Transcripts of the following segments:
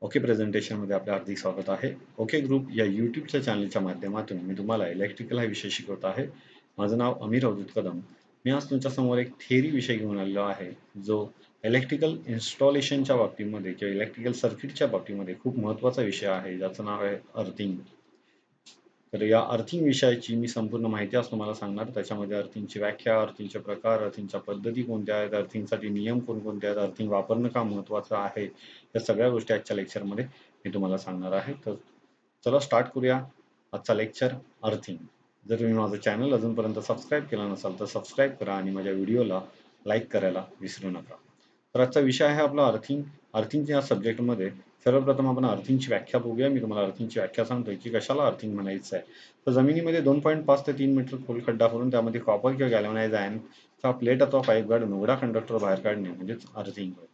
Okay प्रेझेंटेशनमध्ये आपलं हार्दिक स्वागत आहे. ओके ग्रुप या यूट्यूबच्या चॅनलच्या माध्यमातून मी तुम्हाला इलेक्ट्रिकल हा विषय शिकवत आहे. माझं नाव अमीर अवधूत कदम. मी आज तुमच्यासमोर एक थिअरी विषय घेऊन आलेलो आहे, जो इलेक्ट्रिकल इन्स्टॉलेशनच्या बाबतीमध्ये किंवा इलेक्ट्रिकल सर्किटच्या बाबतीमध्ये खूप महत्त्वाचा विषय आहे, ज्याचं नाव आहे अर्थिंग. तर या अर्थिंग विषयाची मी संपूर्ण माहिती आज तुम्हाला सांगणार. त्याच्यामध्ये अर्थिंगची व्याख्या, अर्थिंगचे प्रकार, अर्थिंगच्या पद्धती कोणत्या आहेत, अर्थिंगसाठी नियम कोणकोणते आहेत, अर्थिंग वापरणं का महत्त्वाचं आहे, या सगळ्या गोष्टी आजच्या लेक्चरमध्ये मी तुम्हाला सांगणार आहे. तर चला स्टार्ट करूया आजचा लेक्चर अर्थिंग. जर तुम्ही माझं चॅनल अजूनपर्यंत सबस्क्राईब केलं नसाल तर सबस्क्राईब करा आणि माझ्या व्हिडिओला लाईक करायला विसरू नका. तर आजचा विषय आहे आपला अर्थिंग. अर्थिंग या सब्जेक्टमध्ये सर्वप्रथम आपण अर्थिंगची व्याख्या बघूया. मी तुम्हाला अर्थिंगची व्याख्या सांगतोय की कशाला अर्थिंग म्हणायचं आहे. तर जमिनीमध्ये 2.5 ते 3 मीटर खोल खड्डा करून त्यामध्ये कॉपर किंवा गॅल्व्हनाइज्ड आयर्नचा प्लेट अथवा पाईप गाडून उघडा कंडक्टर बाहेर काढणे म्हणजेच अर्थिंग होय.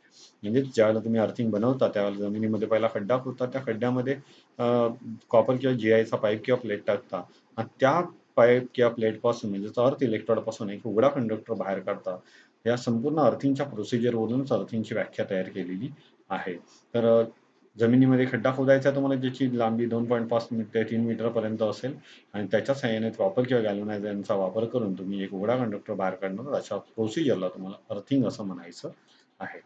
म्हणजेच ज्यावेळेला तुम्ही अर्थिंग बनवता त्यावेळेला जमिनीमध्ये पहिला खड्डा खोदता, त्या खड्ड्यामध्ये कॉपर किंवा जीआयचा पाईप किंवा प्लेट टाकता आणि त्या पाईप किंवा प्लेटपासून म्हणजेच अर्थ इलेक्ट्रोडपासून एक उघडा कंडक्टर बाहेर काढता. या संपूर्ण अर्थिंगच्या प्रोसिजरवरूनच अर्थिंगची व्याख्या तयार केलेली आहे. तर जमिनीमध्ये खड्डा खोदायचा तुम्हाला, ज्याची लांबी 2.5 ते 3 मीटरपर्यंत असेल आणि त्याच्या सहाय्याने कॉपर किंवा गॅल्व्हनाइज्ड आयर्नचा वापर करून तुम्ही एक उघडा कंडक्टर बाहेर काढणार, अशा प्रोसिजरला तुम्हाला अर्थिंग असं म्हणायचं आहे.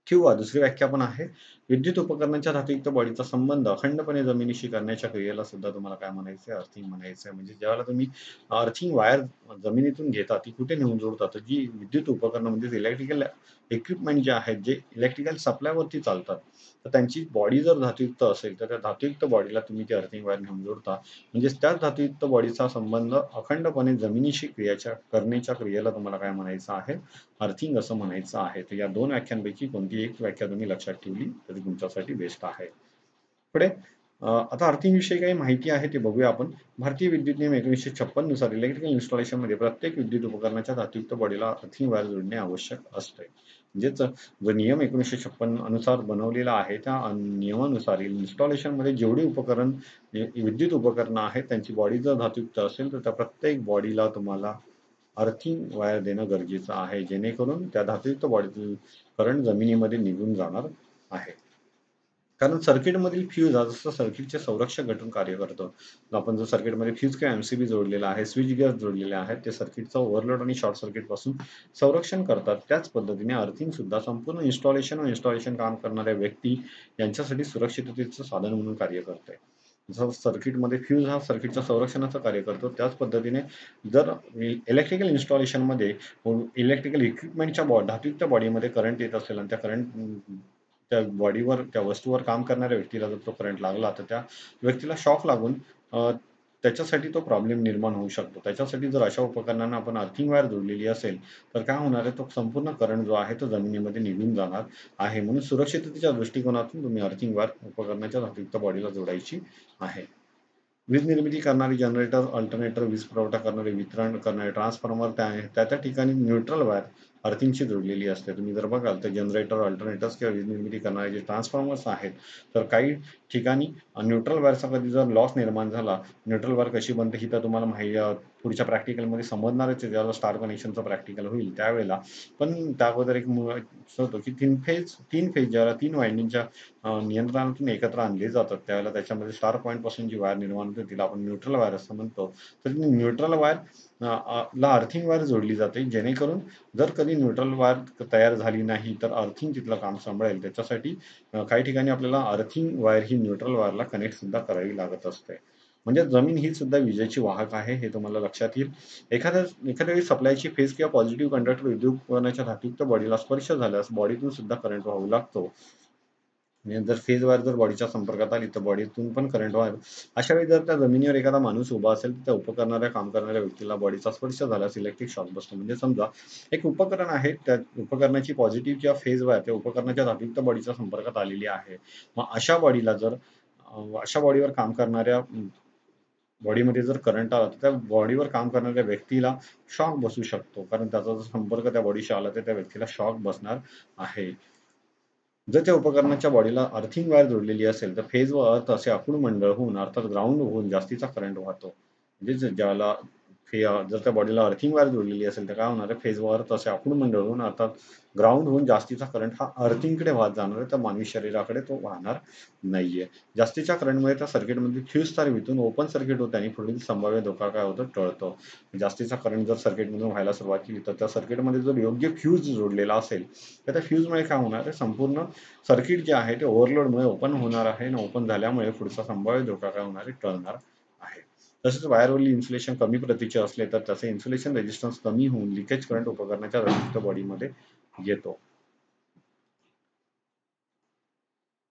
किंवा दुसरी व्याख्या पण आहे, विद्युत उपकरणांच्या धातुयुक्त बॉडीचा संबंध अखंडपणे जमिनीशी करण्याच्या क्रियेला सुद्धा तुम्हाला काय म्हणायचं आहे, अर्थिंग म्हणायचं आहे. म्हणजे ज्यावेळेला तुम्ही अर्थिंग वायर जमिनीतून घेता, ती कुठे नेऊन जोडता, तर जी विद्युत उपकरणं म्हणजे इलेक्ट्रिकल इक्विपमेंट जे आहेत, जे इलेक्ट्रिकल सप्लायवरती चालतात, तर त्यांची बॉडी जर धातुयुक्त असेल तर त्या धातुयुक्त बॉडीला तुम्ही ती अर्थिंग वायर नेऊन जोडता. म्हणजेच त्याच धातुयुक्त बॉडीचा संबंध अखंडपणे जमिनीशी करण्याच्या क्रियेला तुम्हाला काय म्हणायचं आहे, अर्थिंग असं म्हणायचं आहे. तर या दोन व्याख्यांपैकी कोणती एक व्याख्या तुम्ही लक्षात ठेवली तरी तुमच्यासाठी बेस्ट आहे. पुढे आता अर्थिंग विषयी काही माहिती आहे ते बघूया आपण. भारतीय विद्युत नियम 1956 नुसार इलेक्ट्रिकल इन्स्टॉलेशनमध्ये प्रत्येक विद्युत उपकरणाच्या धातुयुक्त बॉडीला अर्थिंग वायर जोडणे आवश्यक असते. म्हणजेच जो नियम 1956 अनुसार बनवलेला आहे, त्या नियमानुसार इन्स्टॉलेशनमध्ये जेवढी विद्युत उपकरणं आहेत, त्यांची बॉडी जर धातुयुक्त असेल तर त्या प्रत्येक बॉडीला तुम्हाला अर्थिंग वायर देणं गरजेचं आहे, जेणेकरून त्या धातुयुक्त बॉडीतील करंट जमिनीमध्ये निघून जाणार आहे. कारण सर्किटमधील फ्यूज हा जसं सर्किटचे संरक्षक घटक कार्य करतो. आपण जर सर्किटमध्ये फ्यूज किंवा एमसीबी जोडलेला आहे, स्विच गिअर जोडलेले आहेत, ते सर्किटचा ओव्हरलोड आणि शॉर्ट सर्किटपासून संरक्षण करतात. त्याच पद्धतीने अर्थिंग सुद्धा संपूर्ण इन्स्टॉलेशन काम करणाऱ्या व्यक्ती यांच्यासाठी सुरक्षिततेचं साधन म्हणून कार्य करते. जसं सर्किटमध्ये फ्यूज हा सर्किटच्या संरक्षणाचं कार्य करतो, त्याच पद्धतीने जर इलेक्ट्रिकल इन्स्टॉलेशनमध्ये इलेक्ट्रिकल इक्विपमेंटच्या धातुयुक्त बॉडीमध्ये करंट येत असेल आणि त्या बॉडीवर, त्या वस्तूवर काम करणाऱ्या व्यक्तीला जर तो करंट लागला, तर त्या व्यक्तीला शॉक लागून अ, त्याच्यासाठी तो प्रॉब्लेम निर्माण होऊ शकतो. त्याच्यासाठी जर अशा उपकरणांना आपण अर्थिंग वायर जोडलेली असेल, तर काय होणार आहे, तो संपूर्ण करंट जो आहे तो जमिनीमध्ये निघून जाणार आहे. म्हणून सुरक्षिततेच्या दृष्टिकोनातून तुम्ही अर्थिंग वायर उपकरणाच्या धातुयुक्त बॉडीला जोडायची आहे. वीज निर्मिती करणारी जनरेटर, अल्टरनेटर, वीज पुरवठा करणारे, वितरण करणारे ट्रान्सफॉर्मर, त्या ठिकाणी न्यूट्रल वायर अर्थिंगची जोडलेली असते. तुम्ही जर बघाल तर जनरेटर, अल्टरनेटर्स किंवा वीज निर्मिती करणारे जे ट्रान्सफॉर्मर्स आहेत, तर काही ठिकाणी न्यूट्रल वायरचा कधी जर लॉस निर्माण झाला, न्यूट्रल वायर कशी बनते ही तर तुम्हाला पुढच्या प्रॅक्टिकलमध्ये समजणारच आहे, ज्यावेळेला स्टार कनेक्शनचं प्रॅक्टिकल होईल त्यावेळेला. पण त्या अगोदर एक असं होतं की तीन फेज ज्यावेळेला 3 वायंडिंगच्या नियंत्रणातून एकत्र आणले जातात, त्यावेळेला त्याच्यामध्ये स्टार पॉइंट पासून जी वायर निर्माण होते तिला आपण न्यूट्रल वायर असं म्हणतो. तर ती न्यूट्रल वायर ला अर्थिंग वायर जोडली जाते, जेणेकरून जर कधी न्यूट्रल वायर तयार झाली नाही तर अर्थिंग तिथलं काम सांभाळेल. त्याच्यासाठी काही ठिकाणी आपल्याला अर्थिंग वायर ही न्यूट्रल वायरला कनेक्ट सुद्धा करावी लागत असते. म्हणजे जमीन ही सुद्धा विजेची वाहक आहे, हे तुम्हाला लक्षात येईल. एखाद्या वेळी सप्लायची फेज किंवा पॉझिटिव्ह कंडक्टर विद्युत उपकरणाच्या धातुयुक्त बॉडीला स्पर्श झाल्यास बॉडीतून सुद्धा करंट वाहू लागतो. म्हणजे जर फेज वायर जर बॉडीच्या संपर्कात आली तर बॉडीतून पण करंट वाहेल. अशा वेळी जर त्या जमिनीवर एखादा माणूस उभा असेल, तर त्या काम करणाऱ्या व्यक्तीला बॉडीचा स्पर्श झाल्यास इलेक्ट्रिक शॉक बसतो. म्हणजे समजा एक उपकरण आहे, त्या उपकरणाची पॉझिटिव्ह किंवा फेज वायर त्या उपकरणाच्या धातुयुक्त बॉडीच्या संपर्कात आलेली आहे. मग अशा बॉडीवर काम करणाऱ्या बॉडीमध्ये जर करंट आला, तर त्या बॉडीवर काम करणाऱ्या व्यक्तीला शॉक बसू शकतो. कारण त्याचा जर संपर्क त्या बॉडीशी आला, तर त्या व्यक्तीला शॉक बसणार आहे. जर त्या उपकरणाच्या बॉडीला अर्थिंग वायर जोडलेली असेल, तर फेज व अर्थ असे आखूड मंडळ होऊन, अर्थात ग्राउंड होऊन जास्तीचा करंट वाहतो. म्हणजे ज्याला जर त्या बॉडीला अर्थिंग वायर जोडलेली असेल तर काय होणार आहे, फेज वायर तसे आखूड मंडळून अर्थात ग्राउंड होऊन जास्तीचा करंट हा अर्थिंगकडे वाहत जाणार आहे, तर मानवी शरीराकडे तो वाहणार नाहीये. जास्तीच्या करंटमुळे त्या सर्किटमध्ये फ्यूज तार वितून ओपन सर्किट होते आणि पुढील संभाव्य धोका काय होतो, टळतो. जास्तीचा करंट जर सर्किटमधून व्हायला सुरुवात केली तर त्या सर्किटमध्ये जर योग्य फ्यूज जोडलेला असेल तर त्या फ्यूजमुळे काय होणार आहे, संपूर्ण सर्किट जे आहे ते ओव्हरलोडमुळे ओपन होणार आहे आणि ओपन झाल्यामुळे पुढचा संभाव्य धोका काय होणार आहे, टळणार आहे. तसेच वायरवरील इन्सुलेशन कमी प्रतीचे असले तर त्याचे इन्सुलेशन रेजिस्टन्स कमी होऊन लिकेज करंट उपकरणाच्या रजिस्टर बॉडीमध्ये येतो.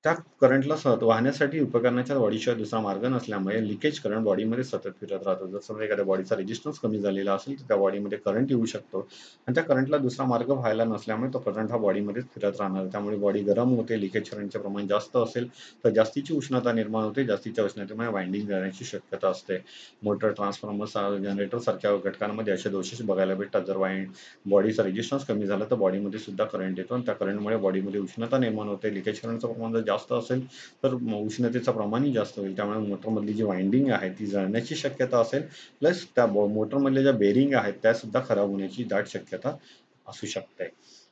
त्या करंटला वाहण्यासाठी उपकरणाच्या बॉडीशिवाय दुसरा मार्ग नसल्यामुळे लिकेज करंट बॉडीमध्ये सतत फिरत राहतो. जर समजा एखाद्या बॉडीचा रेजिस्टन्स कमी झालेला असेल तर त्या बॉडीमध्ये करंट येऊ शकतो आणि त्या करंटला दुसरा मार्ग व्हायला नसल्यामुळे तो करंट हा बॉडीमध्ये फिरत राहणार. त्यामुळे बॉडी गरम होते, लिकेज करंटचे प्रमाण जास्त असेल तर जास्तीची उष्णता निर्माण होते. जास्तीच्या उष्णतेमुळे वाइंडिंग जाण्याची शक्यता असते. मोटर, ट्रान्सफॉर्मर, जनरेटर सारख्या घटकांमध्ये असे दोष बघायला भेटतात. जर बॉडीचा रेजिस्टन्स कमी झाला तर बॉडीमध्ये सुद्धा करंट येतो आणि त्या करंटमुळे बॉडीमध्ये उष्णता निर्माण होते. लिकेज करंटचं प्रमाण जर जास्त असेल तर उष्णतेचं प्रमाणही जास्त होईल. त्यामुळे मोटरमधली जी वाइंडिंग आहे ती जळण्याची शक्यता असेल. प्लस त्या मोटरमधल्या ज्या बेरिंग आहेत त्या सुद्धा खराब होण्याची दाट शक्यता असू शकते.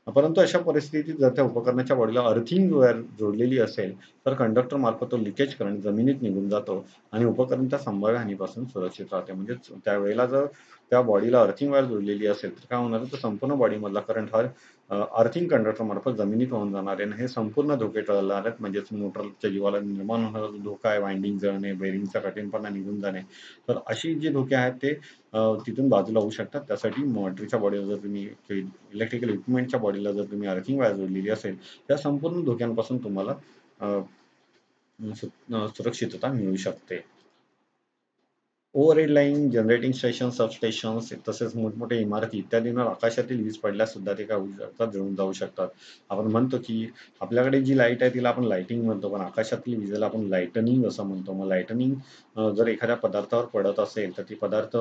परंतु अशा परिस्थितीत जर त्या उपकरणाच्या बॉडीला अर्थिंग वायर जोडलेली असेल तर कंडक्टर मार्फत तो लिकेज करंट जमिनीत निघून जातो आणि उपकरण त्या संभाव्य हानीपासून सुरक्षित राहते. म्हणजेच त्यावेळेला जर त्या बॉडीला अर्थिंग वायर जोडलेली असेल तर काय होणार आहे, तर संपूर्ण बॉडीमधला करंट हा अर्थिंग कंडक्टर मार्फत जमिनीत वाहून जाणार आहे आणि हे संपूर्ण धोके टळणार आहेत. म्हणजेच मोटरच्या जीवाला निर्माण होणारा जो धोका आहे, वाइंडिंग जळणे, बेरिंगचा कठीणपणा निघून जाणे, तर अशी जी धोके आहेत ते तिथून बाजूला होऊ शकतात. त्यासाठी मोटरच्या बॉडीला जर तुम्ही इलेक्ट्रिकल इक्विपमेंटच्या बॉडीला जर तुम्ही अर्थिंग वायर जोडलेली असेल त्या संपूर्ण धोक्यांपासून तुम्हाला अ, सुरक्षितता मिळू शकते. Overhead line, generating station, substations तसेच मोठमोठ्या इमारती इत्यादींवर आकाशातील वीज पडल्यास सुद्धा ते काय होऊ शकतात, जळून जाऊ शकतात. आपण म्हणतो की आपल्याकडे जी लाईट आहे तिला आपण लाइटिंग म्हणतो, पण आकाशातील विजेला आपण लाइटनिंग असं म्हणतो. मग लाइटनिंग जर एखाद्या पदार्थावर पडत असेल तर ती पदार्थ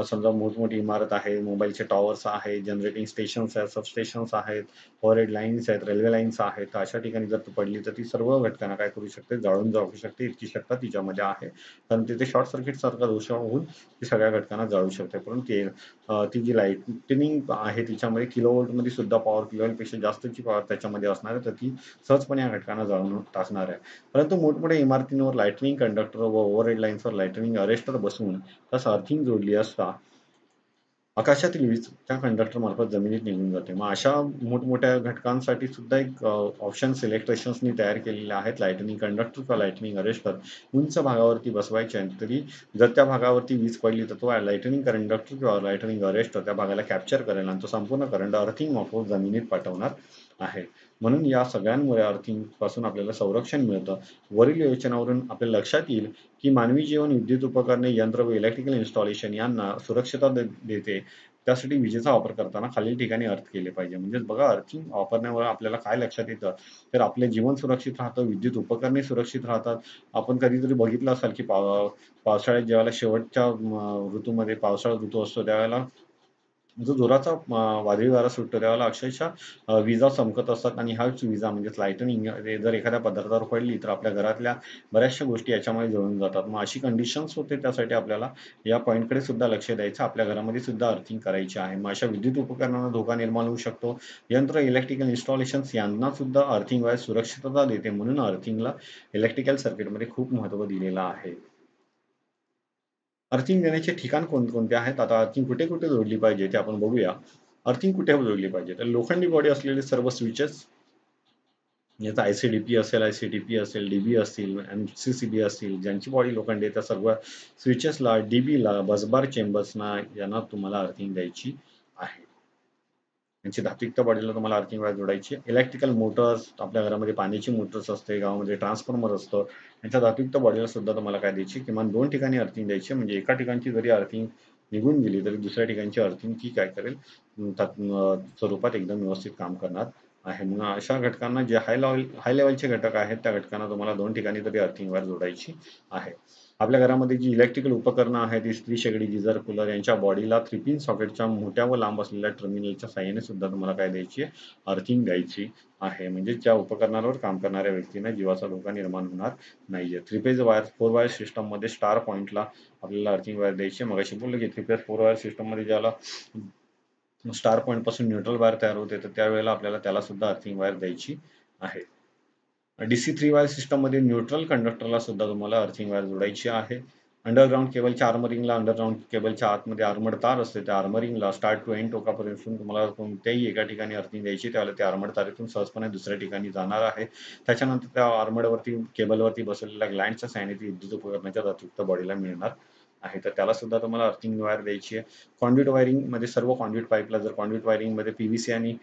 समजा मोठमोठी इमारत आहे, मोबाईलचे टॉवर्स आहे, जनरेटिंग स्टेशन्स आहेत, सबस्टेशन्स आहेत, ओव्हरहेड लाईन्स आहेत, रेल्वे लाईन्स आहेत, तर अशा ठिकाणी जर ती पडली तर ती सर्व घटकांना काय करू शकते, जाळून जाऊ शकते. इतकी शक्यता तिच्यामध्ये आहे. कारण तिथे शॉर्ट सर्किट सारखा दोष होऊन ती सगळ्या घटकांना जाळू शकते. परंतु ती जी लाइटनिंग आहे तिच्यामध्ये किलोव्होल्टमध्ये सुद्धा पॉवर किलोवोल्टपेक्षा जास्तची पॉवर त्याच्यामध्ये असणार आहे, तर ती सहजपणे या घटकांना जाळून टाकणार आहे. परंतु मोठमोठ्या इमारतींवर लाइटनिंग कंडक्टर व ओव्हरहेड लाईन्सवर लाइटनिंग अरेस्टर बसवून त्यास अर्थिंग जोडली असता आकाशातील वीज त्या कंडक्टर मार्फत जमिनीत निघून जाते. मग अशा मोठमोठ्या घटकांसाठी सुद्धा एक ऑप्शन्स इलेक्ट्रिशियन्सनी तयार केलेले आहेत. लाइटनिंग कंडक्टर किंवा लाइटनिंग अरेस्टर उंच भागावरती बसवायचे आणि तरी जर त्या भागावरती वीज पडली तर तो लाइटनिंग कंडक्टर किंवा लाइटनिंग अरेस्टर त्या भागाला कॅप्चर करेल आणि तो संपूर्ण करंट अर्थिंग मार्फत जमिनीत पाठवणार आहे. म्हणून या सगळ्यांमुळे अर्थिंग पासून आपल्याला संरक्षण मिळतं. वरील योजनावरून आपल्या लक्षात येईल की मानवी जीवन, विद्युत उपकरणे, यंत्र व इलेक्ट्रिकल इन्स्टॉलेशन यांना सुरक्षितता देते. त्यासाठी विजेचा वापर करताना खालील ठिकाणी अर्थ केले पाहिजे. म्हणजेच बघा, अर्थिंग वापरण्यावर आपल्याला काय लक्षात येतं, तर आपले जीवन सुरक्षित राहतं, विद्युत उपकरणे सुरक्षित राहतात. आपण कधीतरी बघितलं असाल की पावसाळ्यात ज्यावेळेला शेवटच्या ऋतूमध्ये पावसाळा ऋतू असतो त्यावेळेला जो जोराचा वादळी वारा सुटतो त्यावेळेला अक्षरशः विजा चमकत असतात आणि ह्याच विजा म्हणजेच लाइटनिंग जर एखाद्या पदार्थावर पडली तर आपल्या घरातल्या बऱ्याचशा गोष्टी याच्यामुळे जळून जातात. मग अशी कंडिशन्स होते त्यासाठी आपल्याला या पॉईंटकडे सुद्धा लक्ष द्यायचं. आपल्या घरामध्ये सुद्धा अर्थिंग करायची आहे. मग अशा विद्युत उपकरणांना धोका निर्माण होऊ शकतो. यंत्र, इलेक्ट्रिकल इन्स्टॉलेशन्स यांना सुद्धा अर्थिंग वायर सुरक्षितता देते. म्हणून अर्थिंगला इलेक्ट्रिकल सर्किटमध्ये खूप महत्त्व दिलेलं आहे. अर्थिंग देण्याचे ठिकाण कोणकोणते आहेत? आता अर्थिंग कुठे-कुठे जोडली पाहिजे ते आपण बघूया. अर्थिंग कुठे जोडली पाहिजे? तर लोखंडी बॉडी असलेले सर्व स्विचेस, याचा आय-सी-डी-पी असेल, आय-सी-टी-पी असेल, डी-बी असतील, एम-सी-सी-बी असतील, ज्यांची बॉडी लोखंडी आहे त्या सर्व स्विचेसला, डी-बीला, बसबार चेंबर्सना यांना तुम्हाला अर्थिंग द्यायची आहे. यांची धात्विकता बॉडीला तुम्हाला अर्थिंग वायर जोडायची आहे. इलेक्ट्रिकल मोटर्स, आपल्या घरामध्ये पाण्याची मोटर्स असते, गावामध्ये ट्रान्सफॉर्मर असतं. यांच्या धात्विकता बॉडीला सुद्धा तुम्हाला काय द्यायची, किमान 2 ठिकाणी अर्थिंग द्यायची. म्हणजे एका ठिकाणची जरी अर्थिंग निघून गेली तरी दुसऱ्या ठिकाणची अर्थिंग ती काय करेल, स्वरूपात एकदम व्यवस्थित काम करणार आहे. मग अशा घटकांना जे हाय लेव्हलचे घटक आहेत त्या घटकांना तुम्हाला 2 ठिकाणी तरी अर्थिंग वायर जोडायची आहे. आपल्या घरामध्ये जी इलेक्ट्रिकल उपकरणं आहेत, इस्त्री, शेगडी, गीझर, कूलर यांच्या बॉडीला 3 पिन सॉकेटच्या मोठ्या व लांब असलेल्या टर्मिनलच्या साहाय्याने सुद्धा तुम्हाला काय द्यायची आहे? अर्थिंग द्यायची आहे. म्हणजे त्या उपकरणावर काम करणाऱ्या व्यक्तींना जीवाचा धोका निर्माण होणार नाहीये. 3 फेज वायर 4 वायर सिस्टममध्ये स्टार पॉइंटला आपल्याला अर्थिंग वायर द्यायची आहे. मगाशी बोललो की 3 फेज 4 वायर सिस्टममध्ये ज्याला स्टार पॉइंट पासून न्यूट्रल वायर तयार होते, तर त्यावेळेला आपल्याला त्याला सुद्धा अर्थिंग वायर द्यायची आहे. DC 3 वायर सिस्टममध्ये न्यूट्रल कंडक्टरला सुद्धा तुम्हाला अर्थिंग वायर जोडायची आहे. अंडरग्राउंड केबलच्या आर्मरिंगला अंडरग्राउंड केबलच्या आतमध्ये आर्मर्ड तार असते, त्या आर्मरिंगला स्टार्ट टू एंड टोकापर्यंत तुम्हाला कोणत्याही एका ठिकाणी अर्थिंग द्यायची, त्यावेळेला त्या आर्मर्ड तारेतून सहजपणे दुसऱ्या ठिकाणी जाणार आहे. त्याच्यानंतर त्या आर्मर्डवरती केबलवरती बसवलेल्या ग्लँडच्या सहाय्याने ती विद्युत उपकरणाच्या अतिरिक्त बॉडीला मिळणार आहे. तर त्याला सुद्धा तुम्हाला अर्थिंग वायर द्यायची आहे. कॉन्ड्युइट वायरिंगमध्ये सर्व कॉन्ड्युइट पाईपला जर कॉन्ड्युइट वायरिंगमध्ये PVC आणि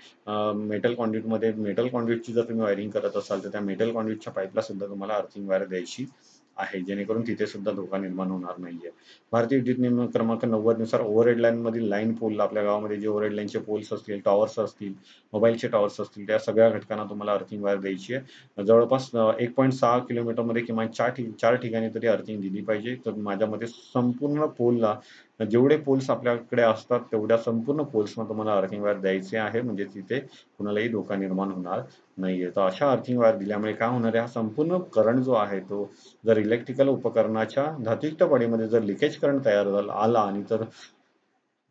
मेटल कॉन्ड्युइटमध्ये मेटल कॉन्ड्युइटची जर तुम्ही वायरिंग करत असाल, तर त्या मेटल कॉन्ड्युइटच्या पाईपला सुद्धा तुम्हाला अर्थिंग वायर द्यायची आहे, जेणेकरून तिथे सुद्धा धोका निर्माण होणार नाहीये. भारतीय विद्युत नियम क्रमांक 90 नुसार ओव्हरहेड लाईनमधील लाईन पोल, आपल्या गावामध्ये जे ओव्हरहेड लाईनचे पोल्स असतील, टॉवर्स असतील, मोबाईलचे टॉवर्स असतील, त्या सगळ्या घटकांना तुम्हाला अर्थिंग वायर द्यायची आहे. जवळपास 1.6 किलोमीटरमध्ये किमान 4 ठिकाणी तरी अर्थिंग दिली पाहिजे. तर माझ्या मते संपूर्ण पोलला जेवढे पोल्स आपल्याकडे असतात तेवढ्या संपूर्ण पोल्सना तुम्हाला अर्थिंग वायर द्यायचे आहे, म्हणजे तिथे कुणालाही धोका निर्माण होणार नाहीये. तर अशा अर्थिंग वायर दिल्यामुळे काय होणार आहे, हा संपूर्ण करंट जो आहे तो जर इलेक्ट्रिकल उपकरणाच्या धातुयुक्त बॉडीमध्ये जर लिकेज करंट तयार आला आणि तर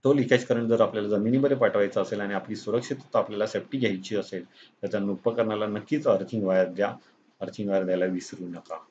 तो लिकेज करंट जर आपल्याला जमिनीमध्ये पाठवायचा असेल आणि आपली सुरक्षितता आपल्याला सेफ्टी घ्यायची असेल, तर त्या उपकरणाला नक्कीच अर्थिंग वायर द्या. अर्थिंग वायर द्यायला विसरू नका.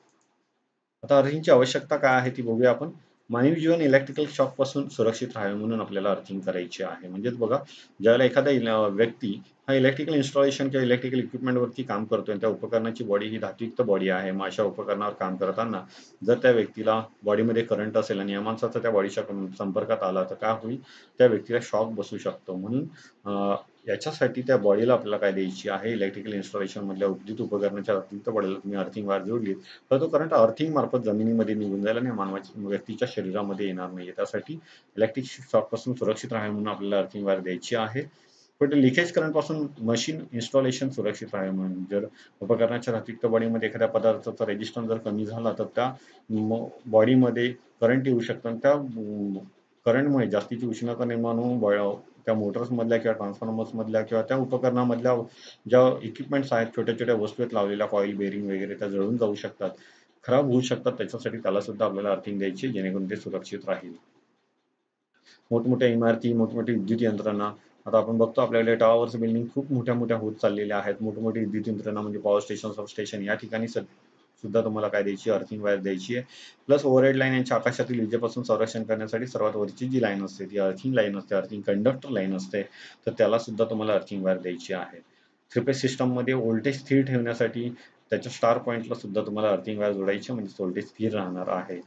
आता अर्थिंगची आवश्यकता काय आहे ती बघूया आपण. मानवी जीवन इलेक्ट्रिकल शॉक पासून सुरक्षित राहावे म्हणून आपल्याला अर्थिंग करायची आहे. म्हणजेच बघा, ज्यावेळेला एखादा व्यक्ती हा इलेक्ट्रिकल इन्स्टॉलेशन किंवा इलेक्ट्रिकल इक्विपमेंट वरती काम करतोय आणि त्या उपकरणाची बॉडी ही धातुयुक्त बॉडी आहे. मग अशा उपकरणावर काम करताना जर त्या व्यक्तीला बॉडीमध्ये करंट असेल आणि या माणसाचा त्या बॉडीच्या संपर्कात आला, तर काय होईल? त्या व्यक्तीला शॉक बसू शकतो. म्हणून याच्यासाठी त्या बॉडीला आपल्याला काय द्यायची आहे? इलेक्ट्रिकल इन्स्टॉलेशन मधल्या विद्युत उपकरणाच्या धातुयुक्त बॉडीला तुम्ही अर्थिंग वायर जोडली, तर तो करंट अर्थिंग मार्फत जमिनीमध्ये निघून जाईल आणि मानवाच्या व्यक्तीच्या शरीरामध्ये येणार नाहीये. त्यासाठी इलेक्ट्रिक शॉक पासून सुरक्षित राहावे म्हणून आपल्याला अर्थिंग वायर द्यायची आहे. पण लिकेज करंट पासून मशीन इन्स्टॉलेशन सुरक्षित राहावे म्हणून जर उपकरणाच्या धातुयुक्त बॉडीमध्ये एखाद्या पदार्थाचा रेजिस्टन्स जर कमी झाला, तर त्या बॉडीमध्ये करंट येऊ शकतं आणि त्या करंटमुळे जास्तीची उष्णता निर्माण होऊन त्या मोटर्स मधल्या किंवा ट्रान्सफॉर्मर्स मधल्या किंवा त्या उपकरणामधल्या ज्या इक्विपमेंट्स आहेत, छोट्या छोट्या वस्तू आहेत लावलेल्या, कॉईल बेरिंग वगैरे, त्या जळून जाऊ शकतात, खराब होऊ शकतात. त्याच्यासाठी त्याला सुद्धा आपल्याला अर्थिंग द्यायची, जेणेकरून ते सुरक्षित राहील. मोठमोठ्या इमारती, मोठमोठी विद्युत यंत्रणा, आता आपण बघतो आपल्याकडे टॉवर्स, बिल्डिंग खूप मोठ्या मोठ्या होत चाललेल्या आहेत. मोठमोठी विद्युत यंत्रणा म्हणजे पॉवर स्टेशन, सबस्टेशन या ठिकाणी सुद्धा तुम्हाला काय द्यायची, अर्थिंग वायर द्यायची आहे. प्लस ओव्हरहेड लाईन यांच्या आकाशातील विजेपासून संरक्षण करण्यासाठी सर्वात वरची जी लाईन असते ती अर्थिंग लाईन असते, अर्थिंग कंडक्टर लाईन असते, तर त्याला सुद्धा तुम्हाला अर्थिंग वायर द्यायची आहे. थ्री फेज सिस्टममध्ये व्होल्टेज स्थिर ठेवण्यासाठी त्याच्या स्टार पॉइंटला सुद्धा तुम्हाला अर्थिंग वायर जोडायची, म्हणजे व्होल्टेज स्थिर राहणार आहे.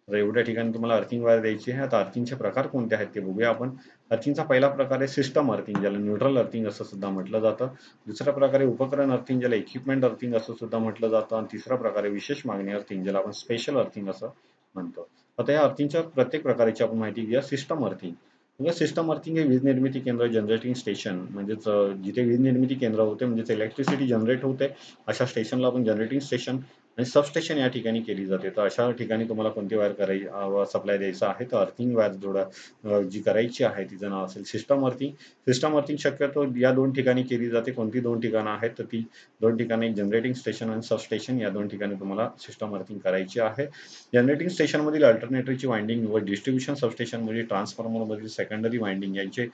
तर एवढ्या ठिकाणी तुम्हाला अर्थिंग वायर द्यायची आहे. आता अर्थिंगचे प्रकार कोणते आहेत ते बघूया आपण. अर्थिंगचा पहिला प्रकार आहे सिस्टम अर्थिंग, ज्याला न्यूट्रल अर्थिंग असं सुद्धा म्हटलं जातं. दुसरा प्रकार आहे उपकरण अर्थिंग, ज्याला इक्विपमेंट अर्थिंग असं सुद्धा म्हटलं जातं. आणि तिसरा प्रकार आहे विशेष मागणी अर्थिंग, ज्याला आपण स्पेशल अर्थिंग असं म्हणतो. आता या अर्थिंगच्या प्रत्येक प्रकाराची आपण माहिती घेऊया. सिस्टम अर्थिंग, सिस्टम अर्थिंग हे वीज निर्मिती केंद्र, जनरेटिंग स्टेशन, म्हणजेच जिथे वीज निर्मिती केंद्र होते, म्हणजेच इलेक्ट्रिसिटी जनरेट होते, अशा स्टेशनला आपण जनरेटिंग स्टेशन आणि सबस्टेशन या ठिकाणी केली जाते. तर अशा ठिकाणी तुम्हाला कोणती वायर सप्लाय द्यायचा आहे, तर अर्थिंग वायर जी करायची आहे तिचं नाव असेल सिस्टम अर्थिंग. सिस्टम अर्थिंग शक्यतो या 2 ठिकाणी केली जाते. कोणती 2 ठिकाणं आहेत, तर ती 2 ठिकाणी जनरेटिंग स्टेशन आणि सबस्टेशन या 2 ठिकाणी तुम्हाला सिस्टम अर्थिंग करायची आहे. जनरेटिंग स्टेशनमधील अल्टरनेटरची वाइंडिंग व डिस्ट्रिब्युशन सबस्टेशनमधील ट्रान्सफॉर्मरमधील सेकंडरी वाइंडिंग यांचे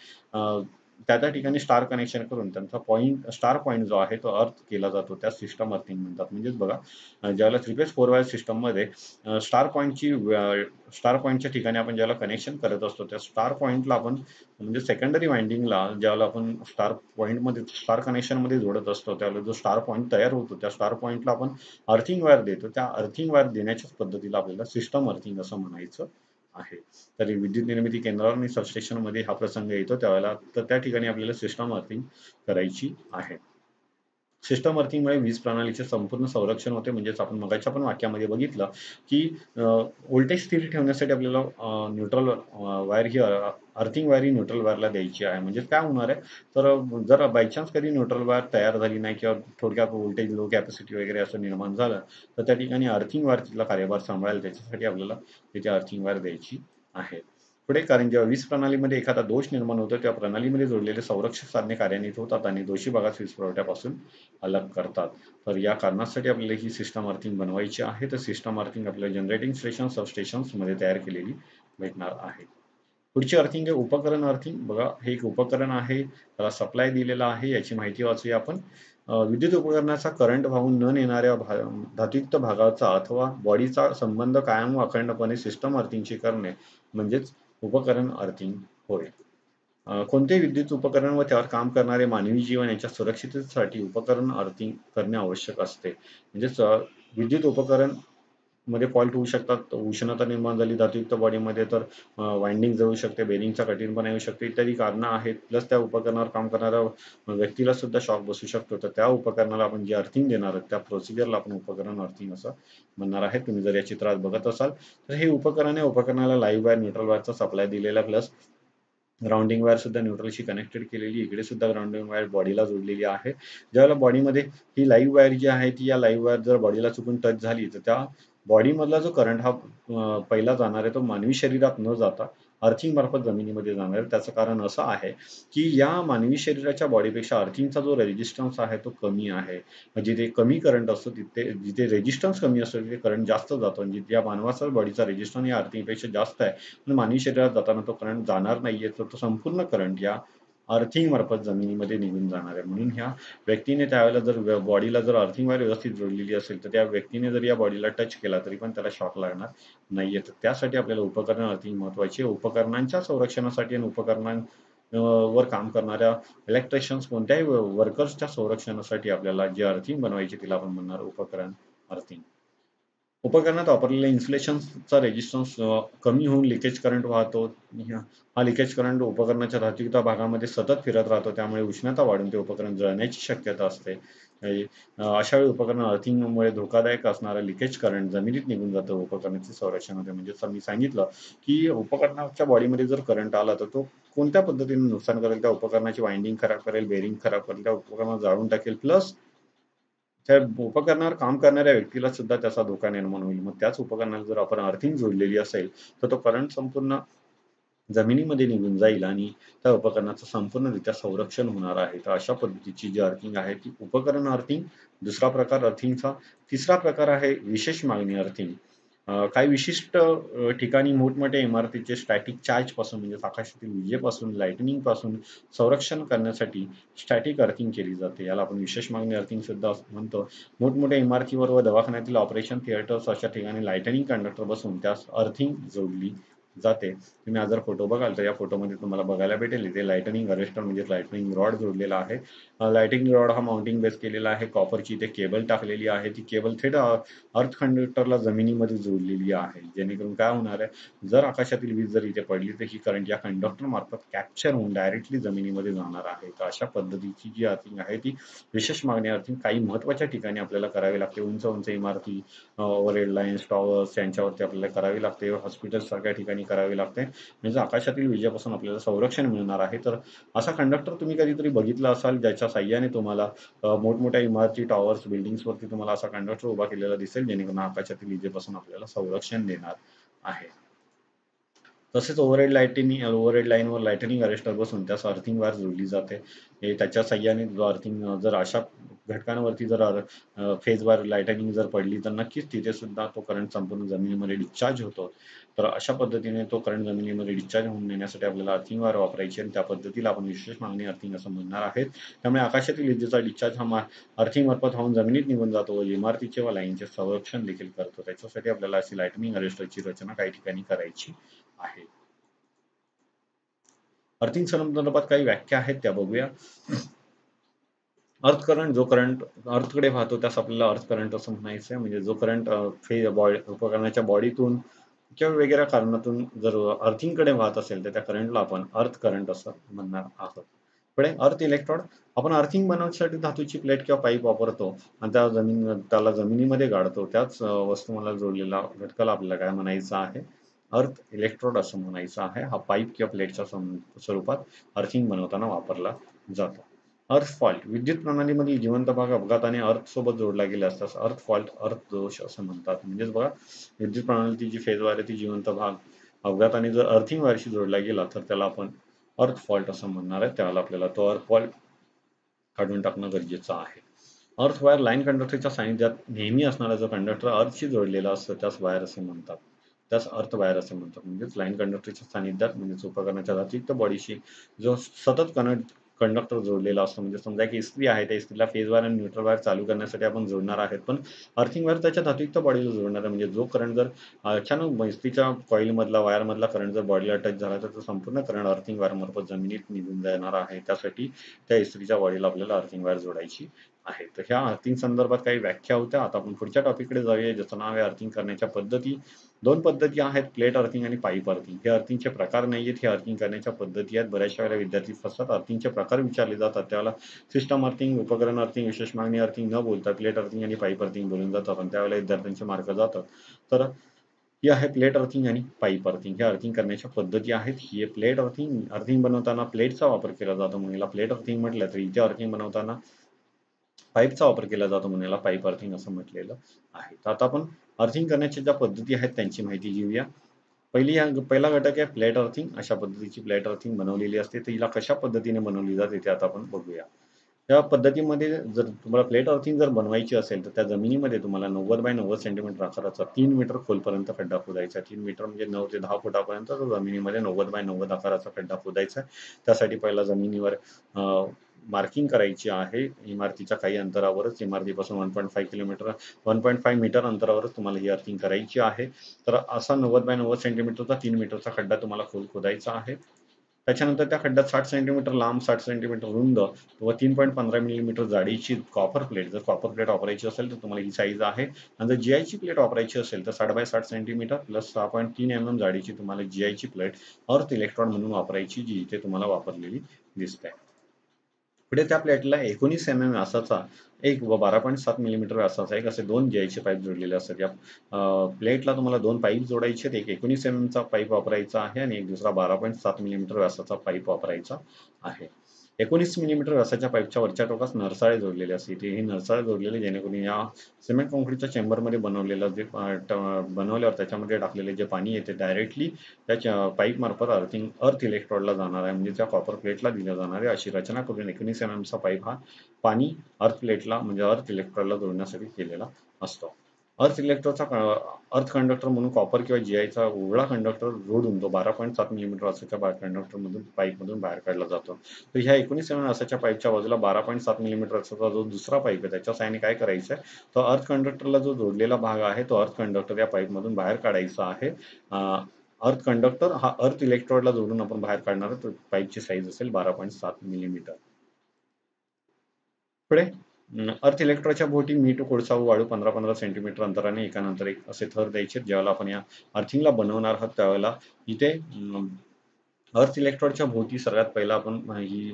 त्या टोकाणी स्टार कनेक्शन करून त्यांचा स्टार पॉइंट जो आहे तो अर्थ केला जातो, त्या सिस्टम अर्थिंग म्हणतात. म्हणजेच बघा, ज्यावेळेला 3 फेज 4 वायर सिस्टममध्ये स्टार पॉइंटच्या ठिकाणी आपण ज्याला कनेक्शन करत असतो, त्या स्टार पॉइंटला आपण म्हणजे सेकंडरी वाइंडिंगला ज्यावेळेला आपण स्टार पॉइंटमध्ये स्टार कनेक्शनमध्ये जोडत असतो, त्यावेळेला जो स्टार पॉइंट तयार होतो त्या स्टार पॉइंटला आपण अर्थिंग वायर देतो. त्या अर्थिंग वायर देण्याच्याच पद्धतीला आपल्याला सिस्टम अर्थिंग असं म्हणायचं आहे. तरी विद्युत निर्मिती केंद्रावर आणि सबस्टेशनमध्ये हा प्रसंग येतो त्यावेळेला, तर त्या ठिकाणी आपल्याला सिस्टम अर्थिंग करायची आहे. सिस्टम अर्थिंगमुळे वीज प्रणालीचे संपूर्ण संरक्षण होते. म्हणजेच आपण मगाच्या पण वाक्यामध्ये बघितलं, की व्होल्टेज स्थिर ठेवण्यासाठी आपल्याला न्यूट्रल वायर ही अर्थिंग वायर ही न्यूट्रल वायरला द्यायची आहे. म्हणजे काय होणार आहे, तर जर बाय चान्स कधी न्यूट्रल वायर तयार झाली नाही किंवा थोडक्यात व्होल्टेज लो कॅपॅसिटी वगैरे असं निर्माण झालं, तर त्या ठिकाणी अर्थिंग वायर तिथला कार्यभार सांभाळेल. त्याच्यासाठी आपल्याला तिथे अर्थिंग वायर द्यायची आहे. पुढे कारण जेव्हा वीज प्रणालीमध्ये एखादा दोष निर्माण होतो, तेव्हा प्रणालीमध्ये जोडलेले संरक्षक साधने कार्यान्वित होतात आणि दोषी भागास वीज पुरवठ्यापासून अलग करतात. तर या कारणासाठी आपल्याला ही सिस्टम अर्थिंग बनवायची आहे. तर सिस्टम अर्थिंग आपल्याला जनरेटिंग स्टेशन, सबस्टेशन्समध्ये तयार केलेली भेटणार आहे. पुढची अर्थिंग आहे उपकरण अर्थिंग. बघा, हे एक उपकरण आहे, त्याला सप्लाय दिलेला आहे. याची माहिती वाचूया आपण. विद्युत उपकरणाचा करंट वाहून न नेणाऱ्या धातुयुक्त भागाचा अथवा बॉडीचा संबंध कायम व अखंडपणे सिस्टम अर्थिंगशी करणे म्हणजेच उपकरण अर्थिंग होय. कोणतेही विद्युत उपकरण व त्यावर काम करणारे मानवी जीवन यांच्या सुरक्षिततेसाठी उपकरण अर्थिंग करणे आवश्यक असते. म्हणजेच विद्युत उपकरण मध्ये फॉल्ट होऊ शकतात, उष्णता निर्माण झाली धातुयुक्त बॉडीमध्ये तर वाइंडिंग जळू शकते, बेरिंगचा कठीणपणा येऊ शकते, इत्यादी कारणं आहेत. प्लस त्या उपकरणावर काम करणाऱ्या व्यक्तीला सुद्धा शॉक बसू शकतो. तर त्या उपकरणाला आपण जे अर्थिंग देणार आहोत त्या प्रोसिजरला आपण उपकरण अर्थिंग असं म्हणणार आहे. तुम्ही जर या चित्रात बघत असाल तर हे उपकरण आहे. उपकरणाला लाईव्ह वायर, न्यूट्रल वायरचा सप्लाय दिलेला प्लस ग्राउंडिंग वायर सुद्धा न्यूट्रलशी कनेक्टेड केलेली, इकडे सुद्धा ग्राउंडिंग वायर बॉडीला जोडलेली आहे. ज्यावेळेला बॉडीमध्ये ही लाईव्ह वायर जी आहे ती या लाईव्ह वायर जर बॉडीला चुकून टच झाली तर त्या बॉडीमधला जो करंट हा पहिला जाणार आहे तो मानवी शरीरात न जाता अर्थिंग मार्फत जमिनीमध्ये जाणार आहे. त्याचं कारण असं आहे की या मानवी शरीराच्या बॉडीपेक्षा अर्थिंगचा जो रेजिस्टन्स आहे तो कमी आहे. जिथे कमी करंट असतो तिथे, जिथे रेजिस्टन्स कमी असतो तिथे करंट जास्त जातो आणि जिथे या मानवाचा बॉडीचा रेजिस्टन्स या अर्थिंगपेक्षा जास्त आहे पण मानवी शरीरात जाताना तो करंट जाणार नाहीये, तर तो संपूर्ण करंट या अर्थिंग मार्फत जमिनीमध्ये निघून जाणार आहे. म्हणून ह्या व्यक्तीने त्यावेळेला जर बॉडीला जर अर्थिंग वायर व्यवस्थित जोडलेली असेल तर त्या व्यक्तीने जर या बॉडीला टच केला तरी पण त्याला शॉक लागणार नाहीये. तर त्यासाठी आपल्याला उपकरण अर्थिंग महत्वाची आहे. उपकरणांच्या संरक्षणासाठी आणि वर काम करणाऱ्या इलेक्ट्रिशियन्स कोणत्याही वर्कर्सच्या संरक्षणासाठी आपल्याला जे अर्थिंग बनवायची तिला आपण म्हणणार उपकरण अर्थिंग. उपकरणात वापरलेल्या इन्सुलेशनचा रेजिस्टन्स कमी होऊन लिकेज करंट वाहतो. हा लिकेज करंट उपकरणाच्या धातुयुक्त भागामध्ये सतत फिरत राहतो. त्यामुळे उष्णता वाढून ते उपकरण जळण्याची शक्यता असते. अशा वेळी उपकरण अर्थिंगमुळे धोकादायक असणारं लिकेज करंट जमिनीत निघून जातं. उपकरणाचे संरक्षण होते. म्हणजे मी सांगितलं की उपकरणाच्या बॉडीमध्ये जर करंट आला तर तो कोणत्या पद्धतीने नुकसान करेल, त्या उपकरणाची वाइंडिंग खराब करेल, बेरिंग खराब करेल, त्या उपकरणाला जाळून टाकेल, प्लस त्या उपकरणावर काम करणाऱ्या व्यक्तीला सुद्धा त्याचा धोका निर्माण होईल. मग त्याच उपकरणाला जर आपण अर्थिंग जोडलेली असेल तर तो करंट संपूर्ण जमिनीमध्ये निघून जाईल आणि त्या उपकरणाचं संपूर्णरित्या संरक्षण होणार आहे. तर अशा पद्धतीची जी अर्थिंग आहे ती उपकरण अर्थिंग. दुसरा प्रकार अर्थिंगचा. तिसरा प्रकार आहे विशेष मागणी अर्थिंग. काही विशिष्ट ठिकाणी मोठमोठ्या इमारतीचे स्टॅटिक चार्ज पासून म्हणजे आकाशातील विजेपासून, लाइटनिंग पासून संरक्षण करण्यासाठी स्टॅटिक अर्थिंग केली जाते. याला आपण विशेष मागणी अर्थिंग सुद्धा म्हणतो. मोठमोठ्या इमारतीवर व दवाखान्यातील ऑपरेशन थिएटर्स अशा ठिकाणी लाइटनिंग कंडक्टर बसवून त्यास अर्थिंग जोडली जाते. तुम्ही आज जर फोटो बघाल तर या फोटोमध्ये तुम्हाला बघायला भेटेल इथे लाइटनिंग अरेस्टर म्हणजे लाइटनिंग रॉड जोडलेला आहे. लाइटनिंग रॉड हा माउंटिंग बेस केलेला आहे. कॉपरची इथे केबल टाकलेली आहे. ती केबल थेट अर्थ कंडक्टरला जमिनीमध्ये जोडलेली आहे. जेणेकरून काय होणार आहे, जर आकाशातील वीज जर इथे पडली तर ही करंट या कंडक्टर मार्फत कॅप्चर होऊन डायरेक्टली जमिनीमध्ये जाणार आहे. तर अशा पद्धतीची जी अर्थिंग आहे ती विशेष मागणी अर्थिंग काही महत्त्वाच्या ठिकाणी आपल्याला करावी लागते. उंच उंच इमारती, ओव्हरहेड लाईन्स, टॉवर्स यांच्यावरती आपल्याला करावी लागते. हॉस्पिटल सारख्या ठिकाणी करावी लागते. म्हणजे आकाशातील विजेपासून आपल्याला संरक्षण मिळणार आहे. तर असा कंडक्टर तुम्ही कधीतरी बघितला असाल ज्याच्या साहाय्याने तुम्हाला मोठमोठ्या इमारती, टॉवर्स, बिल्डिंग्सवरती तुम्हाला असा कंडक्टर उभा केलेला दिसेल जेणेकरून आकाशातील विजेपासून आपल्याला संरक्षण देणार आहे. तसेच ओव्हरहेड लाईनवर लाइटनिंग अरेस्टर बसून त्यास अर्थिंग वायर जोडली जाते. त्याच्या साहाय्याने जो अर्थिंग जर अशा घटकांवरती जर फेज वायर लाइटनिंग जर पडली तर नक्कीच तिथे सुद्धा तो करंट संपूर्ण जमिनीमध्ये डिस्चार्ज होतो. तर अशा पद्धतीने तो करंट जमिनीमध्ये डिस्चार्ज होऊन नेण्यासाठी आपल्याला अर्थिंग वायर वापरायची आणि त्या पद्धतीला आपण विशेष मागणी अर्थिंग असं म्हणणार आहेत. त्यामुळे आकाशातील विजेचा डिस्चार्ज हा अर्थिंग मार्फत होऊन जमिनीत निघून जातो व इमारतीचे व लाईनचे संरक्षण देखील करतो. त्याच्यासाठी आपल्याला अशी लाइटनिंग अरेस्टरची रचना काही ठिकाणी करायची आहे. अर्थिंग संदर्भात काही व्याख्या आहेत त्या बघूया. अर्थ करंट, जो करंट अर्थकडे वाहतो त्यास आपल्याला अर्थ करंट असं म्हणायचं आहे. म्हणजे जो करंट उपकरणाच्या बॉडीतून किंवा वेगळ्या कारणातून जर अर्थिंगकडे वाहत असेल तर त्या करंटला आपण अर्थ करंट असं म्हणणार आहोत. पुढे अर्थ इलेक्ट्रोड. आपण अर्थिंग बनवण्यासाठी धातूची प्लेट किंवा पाईप वापरतो आणि त्याला जमिनीमध्ये गाडतो. त्याच वस्तुमाला जोडलेला घटकाला आपल्याला काय म्हणायचं आहे? अर्थ इलेक्ट्रोड असं म्हणायचं आहे. हा पाईप किंवा प्लेटच्या स्वरूपात अर्थिंग बनवताना वापरला जातो. अर्थ फॉल्ट. विद्युत प्रणालीमधील जिवंत भाग अपघाताने अर्थ सोबत जोडला गेला असतास अर्थ फॉल्ट, अर्थ दोष असं म्हणतात. म्हणजेच बघा, विद्युत प्रणालीची जी फेज वायर आहे ती जिवंत भाग अपघाताने जर अर्थिंग वायरशी जोडला गेला तर त्याला आपण अर्थ फॉल्ट असं म्हणणार आहे. त्याला आपल्याला तो अर्थ फॉल्ट काढून टाकणं गरजेचं आहे. अर्थ वायर लाईन कंडक्टरच्या सानिध्यात नेहमी असणारा जो कंडक्टर अर्थशी जोडलेला असतो त्यास वायर असे म्हणतात. त्यास अर्थ वायर असे म्हणतात. म्हणजेच लाईन कंडक्टरच्या सानिध्यात म्हणजेच उपकरणाच्या धातुयुक्त बॉडीशी जो सतत कंडक्टर जोडलेला असतो. म्हणजे समजा एक इस्त्री आहे, त्या इस्त्रीला फेज वायर आणि न्यूट्रल वायर चालू करण्यासाठी आपण जोडणार आहेत, पण अर्थिंग वायर त्याच्या धातुयुक्त बॉडीला जोडणार आहे. म्हणजे जो करंट जर अचानक इस्त्रीच्या कॉईल मधला वायर मधला करंट जर बॉडीला टच झाला तर तो संपूर्ण करंट अर्थिंग वायर मार्फत जमिनीत निघून जाणार आहे. त्यासाठी त्या इस्त्रीच्या बॉडीला आपल्याला अर्थिंग वायर जोडायची आहे. तर ह्या अर्थिंग संदर्भात काही व्याख्या होत्या. आता आपण पुढच्या टॉपिककडे जाऊया, ज्याचं नाव आहे अर्थिंग करण्याच्या पद्धती. दोन पद्धती आहेत, प्लेट अर्थिंग आणि पाईप अर्थिंग. हे अर्थिंगचे प्रकार नाहीयेत, हे अर्थिंग करण्याच्या पद्धती आहेत. बऱ्याचशा वेळेला विद्यार्थी फसतात. अर्थिंगचे प्रकार विचारले जातात त्यावेळेला सिस्टम अर्थिंग, उपकरण अर्थिंग, विशेष मागणी अर्थिंग न बोलता प्लेट अर्थिंग आणि पाईप अर्थिंग बोलून जातात आणि त्यावेळेला विद्यार्थ्यांचे मार्क जातात. तर ही आहे प्लेट अर्थिंग आणि पाईप अर्थिंग. ह्या अर्थिंग करण्याच्या पद्धती आहेत. ही प्लेट अर्थिंग बनवताना प्लेटचा वापर केला जातो म्हणून याला प्लेट अर्थिंग म्हटलं, तर इथे अर्थिंग बनवताना पाईपचा वापर केला जातो म्हणून याला पाईप अर्थिंग असं म्हटलेलं आहे. तर आता आपण अर्थिंग करण्याच्या ज्या पद्धती आहेत त्यांची माहिती घेऊया. पहिला घटक आहे प्लेट अर्थिंग. अशा पद्धतीची प्लेट अर्थिंग बनवलेली असते. तर हिला कशा पद्धतीने बनवली जाते ते आता आपण बघूया. त्या पद्धतीमध्ये जर तुम्हाला प्लेट अर्थिंग जर बनवायची असेल तर त्या जमिनीमध्ये तुम्हाला 90 बाय 90 सेंटीमीटर आकाराचा 3 मीटर खोलपर्यंत खड्डा खोदायचा. 3 मीटर म्हणजे 9 ते 10 फुटापर्यंत तो जमिनीमध्ये 90 बाय 90 आकाराचा खड्डा खोदायचा आहे. त्यासाठी पहिला जमिनीवर मार्किंग करायची आहे. इमारतीच्या काही अंतरावरच, इमारतीपासून 1.5 मीटर अंतरावरच तुम्हाला ही अर्थिंग करायची आहे. तर असा 90 बाय 90 सेंटीमीटरचा 3 मीटरचा खड्डा तुम्हाला खोदायचा आहे. त्याच्यानंतर त्या खड्ड्यात 60 सेंटीमीटर लांब, 60 सेंटीमीटर रुंद व 3.15 मिलीमीटर जाडीची कॉपर प्लेट, जर कॉपर प्लेट वापरायची असेल तर तुम्हाला ही साईज आहे. आणि जर जीआयची प्लेट वापरायची असेल तर 60 बाय 60 सेंटीमीटर प्लस 6.3 जाडीची तुम्हाला जीआयची प्लेट अर्थ इलेक्ट्रॉड म्हणून वापरायची, जी इथे तुम्हाला वापरलेली दिसते. पुढे त्या प्लेटला 19 व्यासाचा एक व 12.7 मिलीमीटर व्यासाचा एक असे दोन जीआयचे पाईप जोडलेले असतात. या प्लेटला तुम्हाला दोन पाईप जोडायचे आहेत. एक 19 चा पाईप वापरायचा आहे आणि एक दुसरा 12.7 मिलीमीटर व्यासाचा पाईप वापरायचा आहे. 19 मिलीमीटर व्यासाच्या पाईपच्या वरच्या टोकास नरसाळे जोडलेले असते. हे नरसाळे जोडलेले जेणेकरून या सिमेंट काँक्रीटच्या चेंबरमध्ये बनवलेलं जे बनवल्यावर त्याच्यामध्ये टाकलेले जे पाणी आहे ते डायरेक्टली त्या पाईप मार्फत अर्थ इलेक्ट्रोडला जाणार आहे. म्हणजे त्या कॉपर प्लेटला दिल्या जाणार आहे. अशी रचना करून 19 चा पाईप हा पाणी अर्थ प्लेटला म्हणजे अर्थ इलेक्ट्रोडला जोडण्यासाठी केलेला असतो. अर्थ कंडक्टर म्हणून कॉपर किंवा जीआयचा उघडा कंडक्टर जोडून तो 12.7 मिलीमीटर व्यासाच्या कंडक्टर मधून पाईप मधून बाहेर काढला जातो. तर ह्या 19 व्यासाच्या पाईपच्या बाजूला 12.7 मिलीमीटर व्यासाचा जो दुसरा पाईप आहे त्याच्या साहाय्याने काय करायचं आहे, तो अर्थ कंडक्टरला जो जोडलेला भाग आहे तो अर्थ कंडक्टर या पाईप मधून बाहेर काढायचा आहे. अर्थ कंडक्टर हा अर्थ इलेक्ट्रोडला जोडून आपण बाहेर काढणार आहे. तर पाईपची साईज असेल 12.7 मिलीमीटर. पुढे अर्थ इलेक्ट्रोडच्या भोवती मीठ, कोळसा व वाळू 15-15 सेंटीमीटर अंतराने एकानंतर एक असे थर द्यायचे. ज्यावेळेला आपण या अर्थिंगला बनवणार आहोत त्यावेळेला इथे अर्थ इलेक्ट्रोडच्या भोवती सर्वात पहिला आपण ही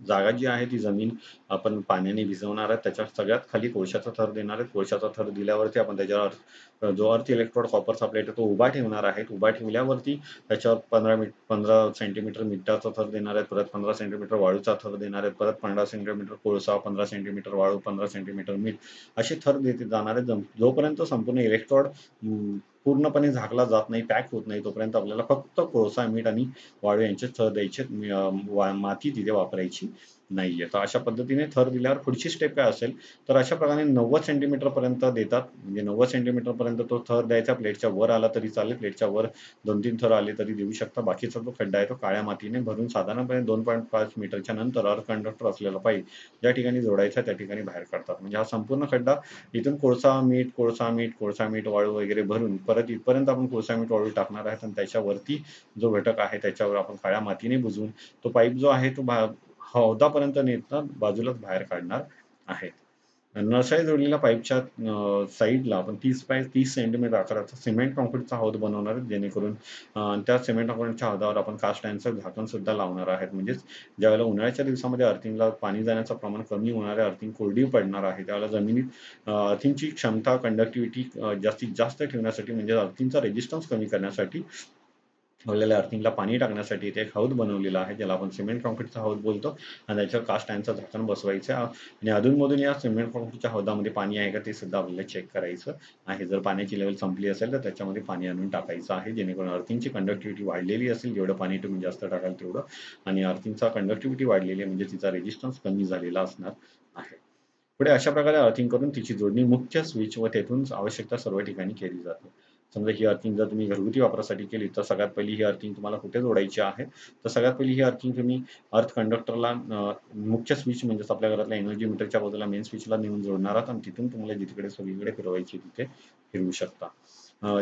जागा जी आहे ती जमीन आपण पाण्याने भिजवणार आहे. त्याच्या सगळ्यात खाली कोळशाचा थर देणार आहे. कोळशाचा थर दिल्यावरती आपण त्याच्यावर जो अर्थ इलेक्ट्रोड कॉपरचा प्लेट आहे तो उभा ठेवणार आहे. उभा ठेवल्यावरती त्याच्यावर 15 सेंटीमीटर मिठाचा थर देणार आहेत. परत 15 सेंटीमीटर वाळूचा थर देणार आहेत. परत 15 सेंटीमीटर कोळसा, 15 सेंटीमीटर वाळू, 15 सेंटीमीटर मीठ असे थर देते जाणार आहेत. जोपर्यंत संपूर्ण इलेक्ट्रोड पूर्णपणे झाकला जात नाही, पॅक होत नाही, तोपर्यंत आपल्याला फक्त कोळसा, मीठ आणि वाळू यांचे थर द्यायचे. माती तिथे वापरायची नाहीये. तर अशा पद्धतीने थर दिल्यावर पुढची स्टेप काय असेल, तर अशा प्रकारे 90 सेंटीमीटर पर्यंत देतात. म्हणजे 90 सेंटीमीटर पर्यंत तो थर द्यायचा. प्लेटच्या वर आला तरी चालेल, प्लेटच्या वर 2-3 थर आले तरी देऊ शकता. बाकीचा जो खड्डा आहे तो काळ्या मातीने भरून साधारणपणे 2.5 मीटरच्या नंतर अर्थ कंडक्टर असलेला पाईप ज्या ठिकाणी जोडायचा त्या ठिकाणी बाहेर काढतात. म्हणजे हा संपूर्ण खड्डा इथून कोळसा, मीठ, कोळसा, मीठ, कोळसा, मीठ, वाळू वगैरे भरून परत इथपर्यंत आपण कोळसा, मीठ, वाळू टाकणार आहेत आणि त्याच्यावरती जो घटक आहे त्याच्यावर आपण काळ्या मातीने बुजवून तो पाईप जो आहे तो हौदापर्यंत नेता बाजूलाच बाहेर काढणार आहे. नळशाला जोडलेल्या पाईपच्या साईडला आपण 30 बाय 30 सेंटीमीटर आकाराचा सिमेंट काँक्रीटचा हौद बनवणार आहे, जेणेकरून त्या सिमेंट काँक्रीटच्या हौदावर आपण कास्ट आयर्नचं झाकण सुद्धा लावणार आहेत. म्हणजेच ज्यावेळेला उन्हाळ्याच्या दिवसामध्ये अर्थिंगला पाणी जाण्याचं प्रमाण कमी होणार आहे, अर्थिंग कोरडी पडणार आहे, त्यावेळेला जमिनीत अर्थिंगची क्षमता, कंडक्टिव्हिटी जास्तीत जास्त ठेवण्यासाठी, म्हणजे अर्थिंगचा रेजिस्टन्स कमी करण्यासाठी आपल्याला अर्थिंगला पाणी टाकण्यासाठी इथे एक हौद बनवलेला आहे, ज्याला आपण सिमेंट काँक्रीटचा हौद बोलतो. आणि त्याच्यावर कास्ट आयर्नचं झाकण बसवायचं आहे आणि अधूनमधून या सिमेंट काँक्रीटच्या हौदामध्ये पाणी आहे का ते सुद्धा आपल्याला चेक करायचं आहे. जर पाण्याची लेवल संपली असेल तर त्याच्यामध्ये पाणी आणून टाकायचं आहे, जेणेकरून अर्थिंगची कंडक्टिव्हिटी वाढलेली असेल, जेवढं पाणी तुम्ही जास्त टाकाल तेवढं, आणि अर्थिंगचा कंडक्टिव्हिटी वाढलेली आहे म्हणजे तिचा रेजिस्टन्स कमी झालेला असणार आहे. पुढे अशा प्रकारे अर्थिंग करून तिची जोडणी मुख्य स्विच व तेथून आवश्यकता सर्व ठिकाणी केली जाते. समजा ही अर्थिंग जर तुम्ही घरगुती वापरासाठी केली तर सगळ्यात पहिली ही अर्थिंग तुम्हाला कुठे जोडायची आहे, तर सगळ्यात पहिली ही अर्थिंग तुम्ही अर्थ कंडक्टरला मुख्य स्विच म्हणजेच आपल्या घरातल्या एनर्जी मीटरच्या बाजूला मेन स्विचला नेऊन जोडणार आहात आणि तिथून तुम्हाला जिकडे सगळीकडे फिरवायची तिथे फिरवू शकता.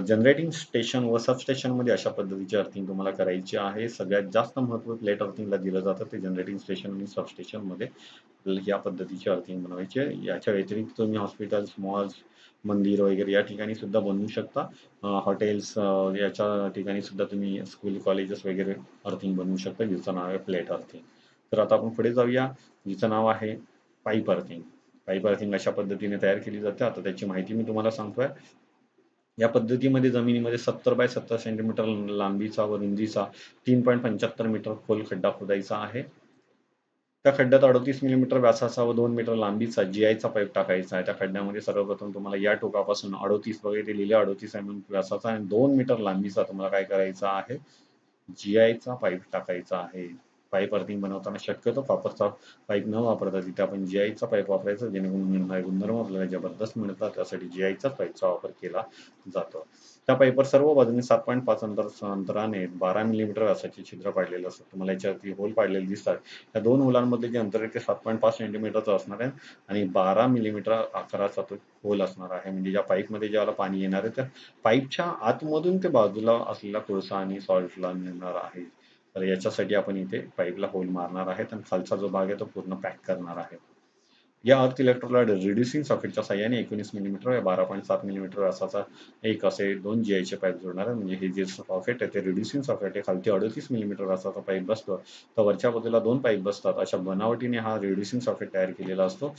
जनरेटिंग स्टेशन व सबस्टेशनमध्ये अशा पद्धतीची अर्थिंग तुम्हाला करायची आहे. सगळ्यात जास्त महत्त्व प्लेट अर्थिंगला दिलं जातं, ते जनरेटिंग स्टेशन आणि सबस्टेशनमध्ये आपल्याला या पद्धतीची अर्थिंग बनवायची आहे. याच्या व्यतिरिक्त तुम्ही हॉस्पिटल्स, मॉल्स, मंदिर वगैरे या ठिकाणी सुद्धा बनवू शकता. हॉटेल्स याच्या ठिकाणी सुद्धा तुम्ही स्कूल, कॉलेजेस वगैरे अर्थिंग बनवू शकता, जिचं नाव आहे प्लेट अर्थिंग. तर आता आपण पुढे जाऊया, जिचं नाव आहे पाईप अर्थिंग. पाईप अर्थिंग अशा पद्धतीने तयार केली जाते. आता त्याची माहिती मी तुम्हाला सांगतोय. या पद्धतीमध्ये जमिनीमध्ये 70 बाय 70 सेंटीमीटर लांबीचा व रुंदीचा 3.75 मीटर खोल खड्डा खोदायचा आहे. त्या खड्ड्यात 38 मिलीमीटर व्यासाचा व 2 मीटर लांबीचा जीआयचा पाईप टाकायचा आहे. त्या खड्ड्यामध्ये सर्वप्रथम तुम्हाला या टोकापासून 38 बघा इथे लिहिलं 38 mm व्यासाचा आणि 2 मीटर लांबीचा तुम्हाला काय करायचा आहे, जीआयचा पाईप टाकायचा आहे. पाईप अर्थिंग बनवताना शक्यतो कॉपरचा पाईप न वापरता तिथे आपण जीआयचा पाईप वापरायचा, जेणेकरून मिळणारे गुणधर्म आपल्याला जबरदस्त मिळतात. त्यासाठी जीआयचाच पाईपचा वापर केला जातो. त्या पाईपवर सर्व बाजूने 7.5 अंतराने 12 मिलीमीटर व्यासाचे छिद्र पाडलेलं असतं. तुम्हाला याच्यावरती होल पाडलेले दिसतात. या दोन होलांमध्ये जे अंतर आहे ते 7.5 सेंटीमीटरचं असणार आहे आणि 12 मिलीमीटर आकाराचा तो होल असणार आहे. म्हणजे ज्या पाईपमध्ये ज्याला पाणी येणार आहे त्या पाईपच्या आतमधून ते बाजूला असलेला कोळसा आणि सॉल्टला नेणार आहे. तर याच्यासाठी आपण इथे पाईपला होल मारणार आहेत आणि खालचा जो भाग आहे तो पूर्ण पॅक करणार आहे. या अर्थ इलेक्ट्रोडला रिड्युसिंग सॉकेटच्या साहाय्याने 19 मिलीमीटर या 12.7 मिलीमीटर व्यासाचा एक असे 2 जीआयचे पाईप जोडणार आहे. म्हणजे हे जे सॉकेट आहे ते रिड्युसिंग सॉकेट आहे. खालती 38 मिलीमीटर व्यासाचा पाईप बसतो, तर वरच्या बाजूला 2 पाईप बसतात. अशा बनावटीने हा रिड्युसिंग सॉकेट तयार केलेला असतो.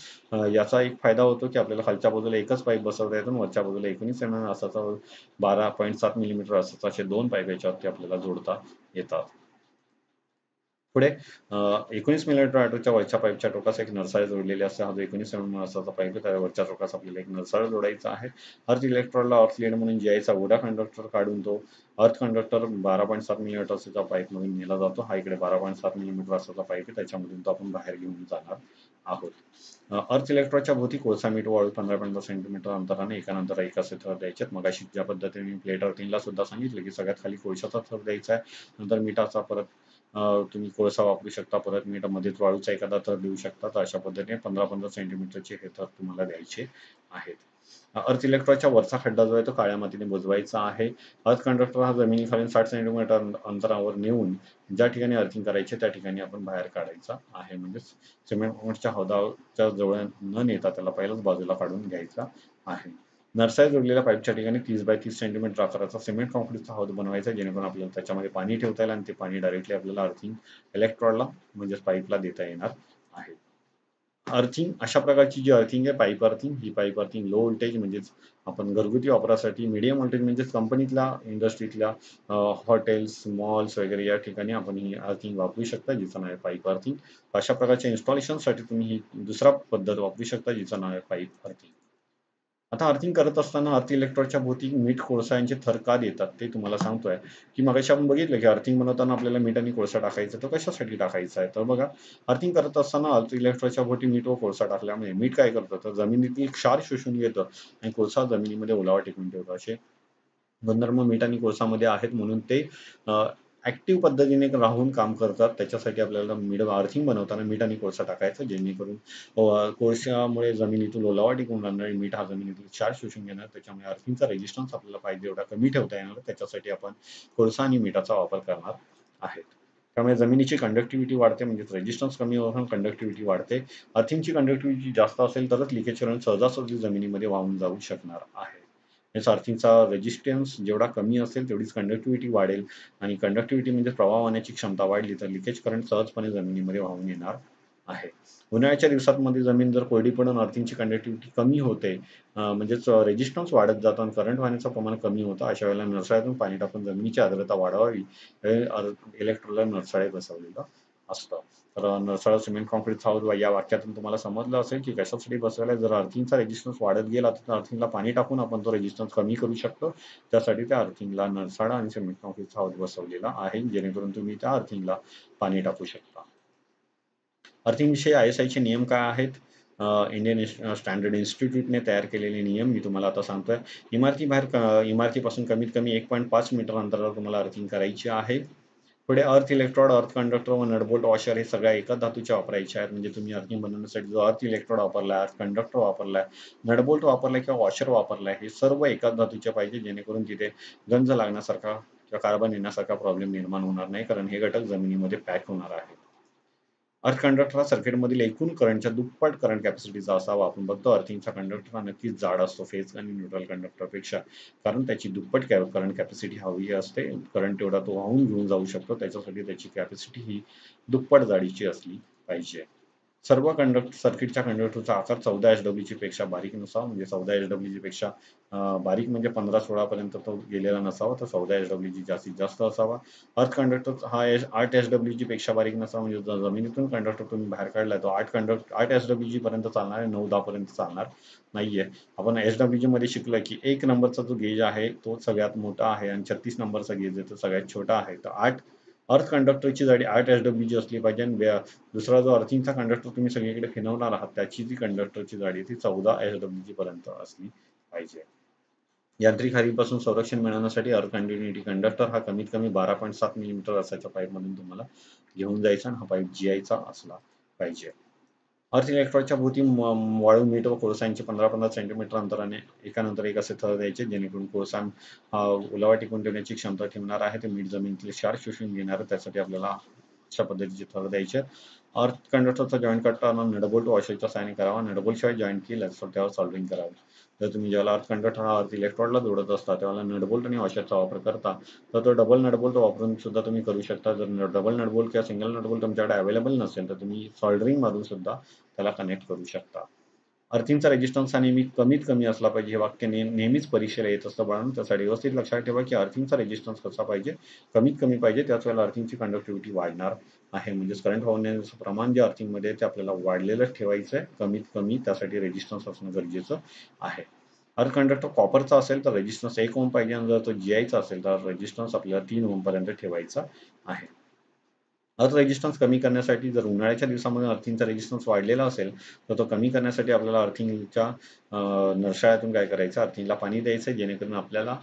याचा एक फायदा होतो की आपल्याला खालच्या बाजूला एकच पाईप बसवता येतो आणि वरच्या बाजूला 19 व्यासाचा 12.7 मिलीमीटर व्यासाचा असे 2 पाईप याच्यावरती आपल्याला जोडता येतात. पुढे 19 मिलीमीटर ऑटोच्या वरच्या पाईपच्या टोकास एक नळसाळे जोडलेले असते. हा जो 19 व्यासाचा पाईप आहे त्याच्या वरच्या टोकास आपल्याला एक नळसाळं जोडायचा आहे. अर्थ इलेक्ट्रोडला अर्थ लीड म्हणून जीआयचा उडा कंडक्टर काढून तो अर्थ कंडक्टर 12.7 मिलीमीटर असाचा पाईपमधून नेला जातो. हा इकडे 12.7 मिलीमीटर असाचा पाईप आहे, त्याच्यामधून तो आपण बाहेर घेऊन जाणार आहोत. अर्थ इलेक्ट्रोडच्या भोवती कोळसा, मीठ, वाळू 15-15 सेंटीमीटर अंतराने एकानंतर एक असे थर द्यायचे. मगाशी ज्या पद्धतीने मी प्लेट अर्थिंगला सुद्धा सांगितलं की सगळ्यात खाली कोळशाचा थर द्यायचा आहे, नंतर मिठाचा, परत तुम्ही कोळसा वापरू शकता, परत मिठामध्येच वाळूचा एखादा थर देऊ शकता. तर अशा पद्धतीने 15-15 सेंटीमीटरचे हे थर तुम्हाला द्यायचे आहेत. अर्थ इलेक्ट्रोडच्या वरचा खड्डा जो आहे तो काळ्या मातीने बुजवायचा आहे. अर्थ कंडक्टर हा जमिनीखाली 60 सेंटीमीटर अंतरावर नेऊन ज्या ठिकाणी अर्थिंग करायचे त्या ठिकाणी आपण बाहेर काढायचा आहे. म्हणजे सिमेंटच्या हौदाच्या जवळ न नेता त्याला पहिल्याच बाजूला काढून घ्यायचा आहे. नरसाळी जोडलेल्या पाईपच्या ठिकाणी 30 बाय 30 सेंटीमीटर आकाराचा सिमेंट काँक्रीटचा हौद बनवायचा, जेणेकरून आपल्याला त्याच्यामध्ये पाणी ठेवता येईल आणि ते पाणी डायरेक्टली आपल्याला अर्थिंग इलेक्ट्रोडला म्हणजेच पाईपला देता येणार आहे. अर्थिंग अशा प्रकारची जी अर्थिंग आहे पाईप अर्थिंग, ही पाईप अर्थिंग लो व्होल्टेज म्हणजेच आपण घरगुती वापरासाठी, मीडियम व्होल्टेज म्हणजेच कंपनीतल्या, इंडस्ट्रीतल्या, हॉटेल्स, मॉल्स वगैरे या ठिकाणी आपण ही अर्थिंग वापरू शकता, जिचं नाव आहे पाईप अर्थिंग. अशा प्रकारच्या इन्स्टॉलेशनसाठी तुम्ही ही दुसरा पद्धत वापरू शकता, जिचं नाव आहे पाईप अर्थिंग. आता अर्थिंग करत असताना अर्थ इलेक्ट्रोडच्या भोवती मीठ, कोळसा यांचे थर का देतात ते तुम्हाला सांगतोय, की मगाशी आपण बघितलं की अर्थिंग बनवताना आपल्याला मीठ आणि कोळसा टाकायचा, तर कशासाठी टाकायचा आहे? तर बघा, अर्थिंग करत असताना अर्थ इलेक्ट्रोडच्या भोवती मीठ व कोळसा टाकल्यामुळे मीठ काय करतं, तर जमिनीतील क्षार शोषून घेतं आणि कोळसा जमिनीमध्ये ओलावा टिकवून ठेवतो. असे गुणधर्म मीठ आणि कोळसामध्ये आहेत, म्हणून ते ऍक्टिव्ह पद्धतीने राहून काम करतात. त्याच्यासाठी आपल्याला अर्थिंग बनवताना मीठ आणि कोळसा टाकायचा, जेणेकरून कोळशामुळे जमिनीतून ओलावा टिकून राहणार, मीठ हा जमिनीतील क्षार शोषून घेणार, त्याच्यामुळे अर्थिंगचा रेजिस्टन्स आपल्याला पाहिजे एवढा कमी ठेवता येणार. त्याच्यासाठी आपण कोळसा आणि मिठाचा वापर करणार आहेत. त्यामुळे जमिनीची कंडक्टिव्हिटी वाढते, म्हणजेच रेजिस्टन्स कमी होऊन कंडक्टिव्हिटी वाढते. अर्थिंगची कंडक्टिव्हिटी जास्त असेल तरच लिकेज करंट सहजासहजी जमिनीमध्ये वाहून जाऊ शकणार आहे. म्हणजे अर्थिंगचा रेजिस्टन्स जेवढा कमी असेल तेवढीच कंडक्टिव्हिटी वाढेल, आणि कंडक्टिव्हिटी म्हणजे प्रवाह वाहण्याची क्षमता वाढली तर लिकेज करंट सहजपणे जमिनीमध्ये वाहून येणार आहे. उन्हाळ्याच्या दिवसांमध्ये जमीन जर कोरडी पडून अर्थिंगची कंडक्टिव्हिटी कमी होते, म्हणजेच रेजिस्टन्स वाढत जातो आणि करंट वाहण्याचं प्रमाण कमी होतं, अशा वेळेला नरसाळ्यातून पाणी टाकून जमिनीची आर्द्रता वाढवावी, हे इलेक्ट्रोडला नरसाळे बसवलेलं असतं. तर नरसाळा सिमेंट कॉन्क्रीटचा हाऊस या वाक्यातून तुम्हाला समजलं असेल की कशासाठी बसवलाय. जर अर्थिंगचा रेजिस्टन्स वाढत गेला तर अर्थिंगला पाणी टाकून आपण तो रेजिस्टन्स कमी करू शकतो. त्यासाठी त्या अर्थिंगला नरसाळा आणि सिमेंट कॉन्क्रीटचा हाऊस बसवलेला आहे, जेणेकरून तुम्ही त्या अर्थिंगला पाणी टाकू शकता. अर्थिंगविषयी ISIचे नियम काय आहेत? इंडियन स्टँडर्ड इन्स्टिट्यूटने तयार केलेले नियम मी तुम्हाला आता सांगतोय. इमारतीपासून कमीत कमी 1.5 मीटर अंतरावर तुम्हाला अर्थिंग करायची आहे. पुढे अर्थ इलेक्ट्रोड, अर्थ कंडक्टर व नटबोल्ट वॉशर हे सगळ्या एकाच धातूच्या वापरायचे आहेत. म्हणजे तुम्ही अर्थिंग बनवण्यासाठी जो अर्थ इलेक्ट्रोड वापरलाय, अर्थ कंडक्टर वापरलाय, नटबोल्ट वापरलाय किंवा वॉशर वापरलाय, हे सर्व एकाच धातूचे पाहिजे, जेणेकरून तिथे गंज लागण्यासारखा किंवा कार्बन येण्यासारखा प्रॉब्लेम निर्माण होणार नाही, कारण हे घटक जमिनीमध्ये पॅक होणार आहेत. अर्थ कंडक्टर हा सर्किटमधील एकूण करंटच्या दुप्पट करंट कॅपॅसिटीचा असावा. आपण बघतो अर्थिंगचा कंडक्टर हा नक्कीच जाड असतो फेज आणि न्यूट्रल कंडक्टरपेक्षा, कारण त्याची दुप्पट करंट कॅपॅसिटी हवी असते. करंट तेवढा तो वाहून घेऊन जाऊ शकतो, त्याच्यासाठी त्याची कॅपॅसिटी ही दुप्पट जाडीची असली पाहिजे. सर्व सर्किटच्या कंडक्टरचा आकार 14 पेक्षा बारीक नसावा. म्हणजे 14 पेक्षा बारीक म्हणजे 15-16 पर्यंत तो गेलेला नसावा, तर 14 जास्तीत जास्त असावा. अर्थ कंडक्टर हा 8 पेक्षा बारीक नसावा. म्हणजे जमिनीतून कंडक्टर तुम्ही बाहेर काढलाय तो 8 SWG पर्यंत चालणार आहे, 9-10 पर्यंत चालणार नाहीये. आपण SWG मध्ये शिकलोय की 1 नंबरचा जो गेज आहे तो सगळ्यात मोठा आहे आणि 36 नंबरचा गेज आहे तो सगळ्यात छोटा आहे. तर अर्थ कंडक्टरची जाडी 8 SWG असली पाहिजे, आणि दुसरा जो अर्थिंगचा कंडक्टर तुम्ही सगळीकडे फिरवणार आहात त्याची जी कंडक्टरची जाडी ती 14 SWG पर्यंत असली पाहिजे. यांत्रिक हानीपासून संरक्षण मिळवण्यासाठी अर्थ कंटिन्युटी कंडक्टर हा कमीत कमी 12.7 मिलीमीटर असायच्या पाईपमधून तुम्हाला घेऊन जायचा, आणि हा पाईप GI असला पाहिजे. अर्थ इलेक्ट्रोडच्या भोवती वाळू, मीठ व कोळसा यांचे 15-15 सेंटीमीटर अंतराने एकानंतर एक असे थर द्यायचे, जेणेकरून कोळसा ओलावा टिकून ठेवण्याची क्षमता ठेवणार आहे. ते मीठ जमिनीतले क्षार शोषून घेणार, त्यासाठी आपल्याला अशा पद्धतीचे थर द्यायचे. अर्थ कंडक्टरचा जॉईंट करताना नटबोल्ट वॉशरच्या सहाय्याने करावा. नटबोल्ट शिवाय जॉईंट केलं तर त्यावर सॉल्डरिंग करावे. जर तुम्ही ज्याला अर्थ कंडक्टर हा अर्थ इलेक्ट्रोडला जोडत असता तेव्हा नटबोल्ट आणि वॉशरचा वापर करता, तर तो डबल नटबोल्ट वापरून सुद्धा तुम्ही करू शकता. जर डबल नटबोल्ट किंवा सिंगल नटबोल्ट तुमच्याकडे अवेलेबल नसेल तर तुम्ही सॉल्डरिंग मारून सुद्धा त्याला कनेक्ट करू शकता. अर्थिंगचा रेजिस्टन्स हा नेहमी कमीत कमी असला पाहिजे. हे वाक्य नेहमीच परीक्षेला येत असतं बाळांनो. त्यासाठी व्यवस्थित लक्षात ठेवा की अर्थिंगचा रेजिस्टन्स कसा पाहिजे, कमीत कमी पाहिजे. त्याच वेळेला अर्थिंगची कंडक्टिव्हिटी वाढणार आहे. म्हणजेच करंट वाहण्याचं प्रमाण जे अर्थिंगमध्ये आहे ते आपल्याला वाढलेलंच ठेवायचं आहे, कमीत कमी. त्यासाठी रेजिस्टन्स असणं गरजेचं आहे. अर्थ कंडक्टर कॉपरचा असेल तर रेजिस्टन्स 1 ओम पाहिजे, आणि जर तो GI असेल तर रेजिस्टन्स आपल्याला 3 ओम पर्यंत ठेवायचा आहे. अर्थ रेजिस्टन्स कमी करण्यासाठी जर उन्हाळ्याच्या दिवसामध्ये अर्थिंगचा रेजिस्टन्स वाढलेला असेल तर तो कमी करण्यासाठी आपल्याला अर्थिंगच्या नरसाळ्यातून काय करायचं, अर्थिंगला पाणी द्यायचं, जेणेकरून आपल्याला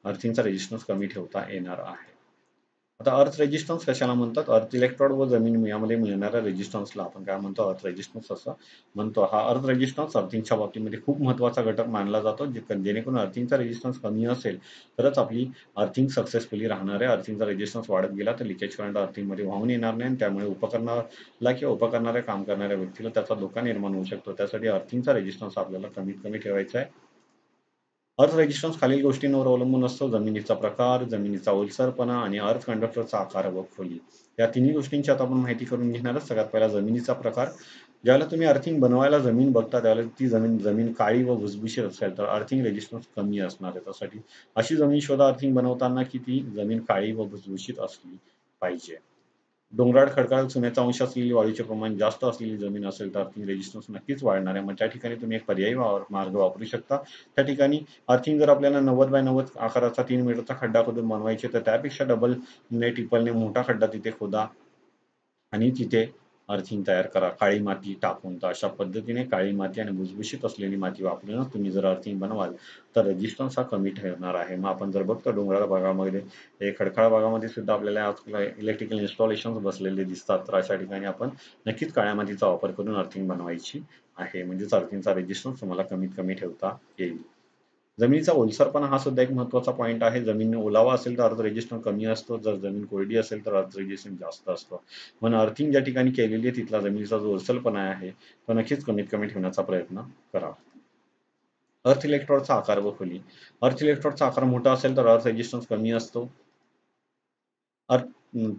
अर्थिंगचा रेजिस्टन्स कमी ठेवता येणार आहे. आता अर्थ रेजिस्टन्स कशाला म्हणतात? अर्थ इलेक्ट्रोड व जमीन यामध्ये मिळणाऱ्या रेजिस्टन्सला आपण काय म्हणतो? अर्थ रेजिस्टन्स असं म्हणतो. हा अर्थ रेजिस्टन्स अर्थिंगच्या बाबतीमध्ये खूप महत्त्वाचा घटक मानला जातो. जेणेकरून अर्थिंगचा रेजिस्टन्स कमी असेल तरच आपली अर्थिंग सक्सेसफुली राहणार आहे. अर्थिंगचा रेजिस्टन्स वाढत गेला तर लिकेज करंट अर्थिंगमध्ये वाहून येणार नाही, आणि त्यामुळे उपकरणाला किंवा उपकरणारे काम करणाऱ्या व्यक्तीला त्याचा धोका निर्माण होऊ शकतो. त्यासाठी अर्थिंगचा रेजिस्टन्स आपल्याला कमीत कमी ठेवायचा आहे. अर्थ रेजिस्टन्स खालील गोष्टींवर अवलंबून असतो: जमिनीचा प्रकार, जमिनीचा ओलसरपणा आणि अर्थ कंडक्टरचा आकार व खोली. या तिन्ही गोष्टींची आता आपण माहिती करून घेणारच. सगळ्यात पहिला जमिनीचा प्रकार. ज्यावेळेला तुम्ही अर्थिंग बनवायला जमीन बघता त्यावेळेला ती जमीन काळी व भुसभुशीत असेल तर अर्थिंग रेजिस्टन्स कमी असणार आहे. त्यासाठी अशी जमीन शोधा अर्थिंग बनवताना की ती जमीन काळी व भुसभुशीत असली पाहिजे. डोंगराळ, खडकाळ, चुन्याचा अंश असलेली, वाळूचे प्रमाण जास्त असलेली जमीन असेल तर अर्थिंग रेजिस्टन्स नक्कीच वाढणार आहे. मग त्या ठिकाणी तुम्ही एक पर्यायी मार्ग वापरू शकता. त्या ठिकाणी अर्थिंग जर आपल्याला 90x90 आकाराचा 3 मीटरचा खड्डा खोदून बनवायचे तर त्यापेक्षा डबल टिपलने मोठा खड्डा तिथे खोदा आणि तिथे अर्थिंग तयार करा, काळी माती टाकून. तर अशा पद्धतीने काळी माती आणि भुसभुशीत असलेली माती वापरून तुम्ही जर अर्थिंग बनवाल तर रेजिस्टन्स हा कमी ठरणार आहे. मग आपण जर बघतो डोंगराळ भागामध्ये, खडकाळ भागामध्ये सुद्धा आपल्याला आजकाल इलेक्ट्रिकल इन्स्टॉलेशन बसलेले दिसतात. तर अशा ठिकाणी आपण नक्कीच काळ्या मातीचा वापर करून अर्थिंग बनवायची आहे. म्हणजेच अर्थिंगचा रेजिस्टन्स तुम्हाला कमीत कमी ठेवता येईल. जमिनीचा ओलसरपणा हा सुद्धा एक महत्त्वाचा पॉईंट आहे. जमीन ओलावा असेल तर अर्थ रेजिस्टन्स कमी असतो, जर जमीन कोरडी असेल तर अर्थ रेजिस्टन्स जास्त असतो. म्हणून अर्थिंग ज्या ठिकाणी केलेली आहे तिथला जमिनीचा जो ओलसरपणा आहे तो नक्कीच कमीत कमी ठेवण्याचा प्रयत्न करा. अर्थ इलेक्ट्रोडचा आकार व खोली. अर्थ इलेक्ट्रोडचा आकार मोठा असेल तर अर्थ रेजिस्टन्स कमी असतो.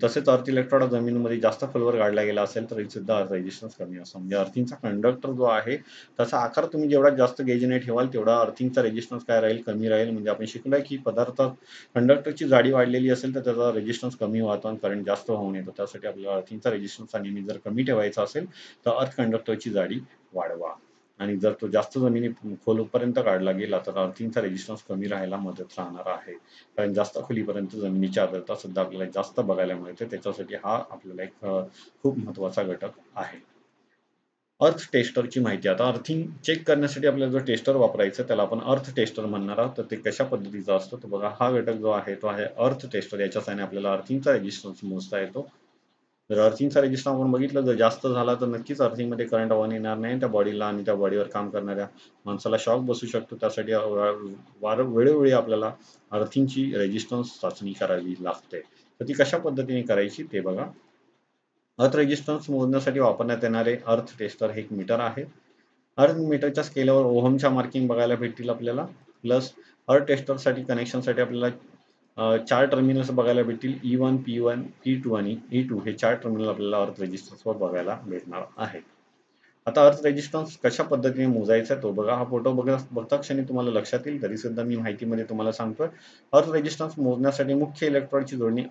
तसेच अर्थ इलेक्ट्रोड जमिनीमध्ये जास्त खोलवर गाडला गेला असेल तर सुद्धा अर्थ रेजिस्टन्स कमी असतो. म्हणजे अर्थिंगचा कंडक्टर जो आहे त्याचा आकार तुम्ही जेवढा जास्त गेजने ठेवाल तेवढा अर्थिंगचा रेजिस्टन्स काय राहील, कमी राहील. म्हणजे आपण शिकलोय की पदार्थात कंडक्टरची जाडी वाढलेली असेल तर त्याचा रेजिस्टन्स कमी होतो आणि करंट जास्त वाहून येतो. त्यासाठी आपल्याला अर्थिंगचा रेजिस्टन्स नेहमी जर कमी ठेवायचा असेल तर अर्थ कंडक्टरची जाडी वाढवा. आणि जर तो जास्त जमिनी खोलपर्यंत काढला गेला तर अर्थिंगचा रेजिस्टन्स कमी राहायला मदत राहणार आहे. कारण जास्त खोलीपर्यंत जमिनीची आर्द्रता सुद्धा आपल्याला जास्त बघायला मिळते. त्याच्यासाठी हा आपल्याला एक खूप महत्त्वाचा घटक आहे. अर्थ टेस्टरची माहिती. आता अर्थिंग चेक करण्यासाठी आपल्याला जो टेस्टर वापरायचा त्याला आपण अर्थ टेस्टर म्हणणार आहोत. तर ते कशा पद्धतीचा असतो तर बघा, हा घटक जो आहे तो आहे अर्थ टेस्टर. याच्या साहाय्याने आपल्याला अर्थिंगचा रेजिस्टन्स मोजता येतो. जर अर्थिंगचा रेजिस्टन्स आपण बघितलं जर जास्त झाला तर नक्कीच अर्थिंगमध्ये करंट वाहून येणार नाही. त्या बॉडीला आणि त्या बॉडीवर काम करणाऱ्या माणसाला शॉक बसू शकतो. त्यासाठी वेळोवेळी आपल्याला अर्थिंगची रेजिस्टन्स चाचणी करावी लागते. तर ती कशा पद्धतीने करायची ते बघा. अर्थ रेजिस्टन्स मोजण्यासाठी वापरण्यात येणारे अर्थ टेस्टर हे एक मीटर आहे. अर्थ मीटरच्या स्केलवर ओहमच्या मार्किंग बघायला भेटतील आपल्याला. प्लस अर्थ टेस्टरसाठी कनेक्शनसाठी आपल्याला 4 टर्मिनल्स बघायला भेटतील. E1, P1, P2 आणि E2 हे 4 टर्मिनल आपल्याला अर्थ रेजिस्टन्सवर बघायला भेटणार आहे. आता अर्थ रेजिस्टन्स कशा पद्धतीने मोजायचा तो बघा. हा फोटो बघता क्षणी तुम्हाला लक्षात येईल, तरी सुद्धा मी माहितीमध्ये तुम्हाला सांगतोय. अर्थ रेजिस्टन्स मोजण्यासाठी मुख्य इलेक्ट्रोडची जोडणी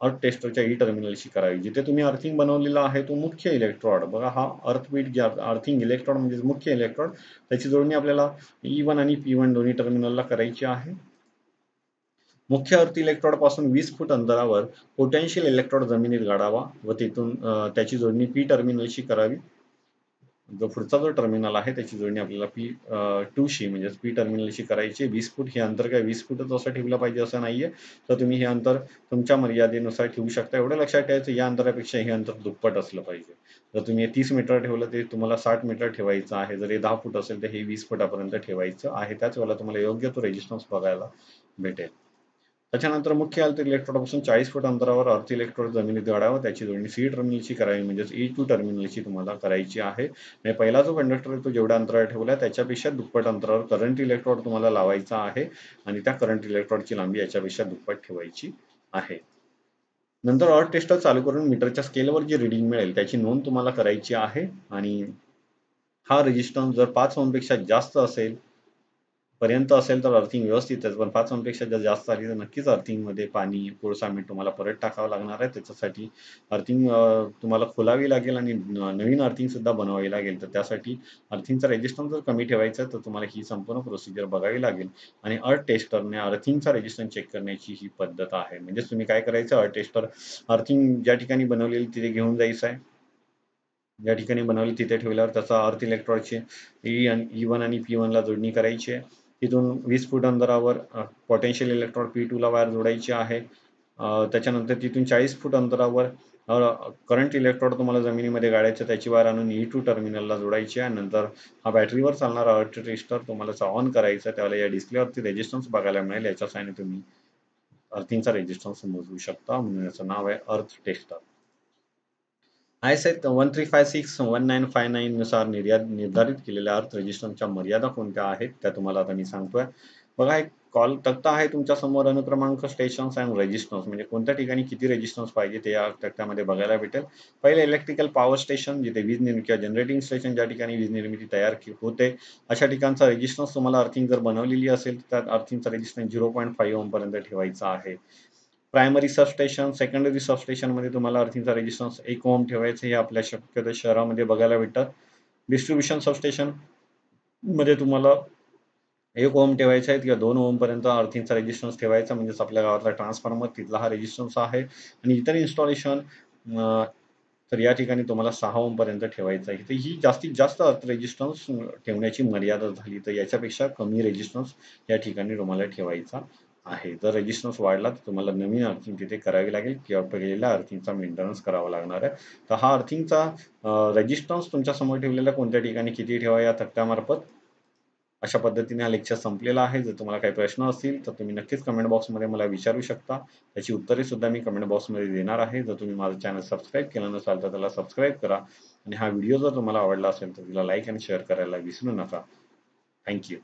अर्थ टेस्टरच्या ई टर्मिनलशी करावी. जिथे तुम्ही अर्थिंग बनवलेला आहे तो मुख्य इलेक्ट्रोड बघा, हा अर्थिंग इलेक्ट्रोड म्हणजे मुख्य इलेक्ट्रोड, त्याची जोडणी आपल्याला E1 आणि P1 दोन्ही टर्मिनलला करायची आहे. मुख्य अर्थ इलेक्ट्रोड पासून 20 फूट अंतरावर पोटेन्शियल इलेक्ट्रोड जमिनीत गाडावा व तिथून त्याची जोडणी पी टर्मिनलशी करावी. जो पुढचा जो टर्मिनल आहे त्याची जोडणी आपल्याला P2 शी म्हणजे पी टर्मिनलशी करायची. 20 फूट हे अंतर काय 20 फूटच असं ठेवलं पाहिजे असं नाहीये. तर तुम्ही हे अंतर तुमच्या मर्यादेनुसार ठेवू शकता. एवढं लक्षात ठेवायचं या अंतरापेक्षा हे अंतर दुप्पट असलं पाहिजे. जर तुम्ही 30 मीटर ठेवलं ते तुम्हाला 60 मीटर ठेवायचं आहे. जर हे 10 फूट असेल तर हे 20 फुटापर्यंत ठेवायचं आहे. त्याच वेळेला तुम्हाला योग्य तो रेजिस्टन्स बघायला भेटेल. त्याच्यानंतर मुख्य अर्थ इलेक्ट्रोडपासून 40 फूट अंतरावर अर्थ इलेक्ट्रोड जमिनीत गाडावा. त्याची जोडणी सी टर्मिनलशी करावी म्हणजेच E2 टर्मिनलशी तुम्हाला करायची आहे. म्हणजे पहिला जो कंडक्टर आहे तो जेवढ्या अंतरावर ठेवला त्याच्यापेक्षा दुप्पट अंतरावर करंट इलेक्ट्रोड तुम्हाला लावायचा आहे आणि त्या करंट इलेक्ट्रोडची लांबी याच्यापेक्षा दुप्पट ठेवायची आहे. नंतर अर्थ टेस्टर चालू करून मीटरच्या स्केलवर जी रिडिंग मिळेल त्याची नोंद तुम्हाला करायची आहे. आणि हा रेजिस्टन्स जर 5 ओहमपेक्षा जास्त पर्यंत असेल तर अर्थिंग व्यवस्थित आहे. पण 5 ओहमपेक्षा जर जास्त आली तर नक्कीच अर्थिंगमध्ये पाणी, कोळसा, मीठ तुम्हाला परत टाकावं लागणार आहे. त्याच्यासाठी अर्थिंग तुम्हाला खोलावी लागेल आणि नवीन अर्थिंग सुद्धा बनवावी लागेल. तर त्यासाठी अर्थिंगचा रेजिस्टन्स जर कमी ठेवायचा तर तुम्हाला ही संपूर्ण प्रोसिजर बघावी लागेल. आणि अर्थ टेस्टरने अर्थिंगचा रेजिस्टन्स चेक करण्याची ही पद्धत आहे. म्हणजेच तुम्ही काय करायचं, अर्थ टेस्टर अर्थिंग ज्या ठिकाणी बनवलेली तिथे घेऊन जायचं आहे. ज्या ठिकाणी बनवली तिथे ठेवल्यावर त्याचा अर्थ इलेक्ट्रोडची E1 आणि P1 ला जोडणी करायची आहे. तिथून 20 फूट अंतरावर पोटेन्शियल इलेक्ट्रोड P2 ला वायर जोडायची आहे. त्याच्यानंतर तिथून 40 फूट अंतरावर करंट इलेक्ट्रोड तुम्हाला जमिनीमध्ये गाडायचं, त्याची वायर आणून E2 टर्मिनलला जोडायची आहे. नंतर हा बॅटरीवर चालणारा अर्थ टेस्टर तुम्हाला ऑन करायचा. त्यावेळेला या डिस्प्लेवरती रेजिस्टन्स बघायला मिळेल. याच्या सहाय्याने तुम्ही अर्थिंगचा रेजिस्टन्स मोजू शकता. म्हणून याचं नाव आहे अर्थ टेस्टर. IS 1356-1959 नुसार निर्धारित केलेल्या अर्थ रेजिस्टन्सच्या मर्यादा कोणत्या आहेत त्या तुम्हाला आता मी सांगतोय. बघा, एक कॉल तक्ता आहे तुमच्या समोर. अनुक्रमांक, स्टेशन्स अँड रेजिस्टन्स म्हणजे कोणत्या ठिकाणी किती रेजिस्टन्स पाहिजे ते या तक्त्यामध्ये बघायला भेटेल. पहिले इलेक्ट्रिकल पॉवर स्टेशन जिथे वीज निर्मिती किंवा जनरेटिंग स्टेशन ज्या ठिकाणी वीज निर्मिती तयार होते अशा ठिकाणचा रेजिस्टन्स तुम्हाला अर्थिंग जर बनवलेली असेल तर त्या अर्थिंगचा रेजिस्टन्स 0.5 ओहम पर्यंत ठेवायचा आहे. प्रायमरी सबस्टेशन, सेकंडरी सबस्टेशनमध्ये तुम्हाला अर्थिंगचा रेजिस्टन्स 1 ओहम ठेवायचा. हे आपल्या शक्यतो शहरामध्ये बघायला भेटतात. डिस्ट्रिब्युशन सबस्टेशन मध्ये तुम्हाला 1 ओहम ठेवायचा आहे किंवा 2 ओहमपर्यंत अर्थिंगचा रेजिस्टन्स ठेवायचा. म्हणजेच आपल्या गावातला ट्रान्सफॉर्मर तिथला हा रेजिस्टन्स आहे. आणि इतर इन्स्टॉलेशन तर या ठिकाणी तुम्हाला 6 ओहमपर्यंत ठेवायचं आहे. तर ही जास्तीत जास्त अर्थ रेजिस्टन्स ठेवण्याची मर्यादा झाली. तर याच्यापेक्षा कमी रेजिस्टन्स या ठिकाणी तुम्हाला ठेवायचा आहे. जर रेजिस्टन्स वाढला तर तुम्हाला नवीन अर्थिंग तिथे करावी लागेल किंवा पहिलेल्या अर्थिंगचा मेंटेनन्स करावा लागणार आहे. तर हा अर्थिंगचा रेजिस्टन्स तुमच्या समोर ठेवलेला कोणत्या ठिकाणी किती ठेवा या तक्त्यामार्फत अशा पद्धतीने हा लेक्चर संपलेला आहे. जर तुम्हाला काही प्रश्न असतील तर तुम्ही नक्कीच कमेंट बॉक्समध्ये मला विचारू शकता. त्याची उत्तरे सुद्धा मी कमेंट बॉक्समध्ये देणार आहे. जर तुम्ही माझं चॅनल सबस्क्राईब केलं नसाल तर त्याला सबस्क्राईब करा आणि हा व्हिडिओ जर तुम्हाला आवडला असेल तर तिला लाईक आणि शेअर करायला विसरू नका. Thank you.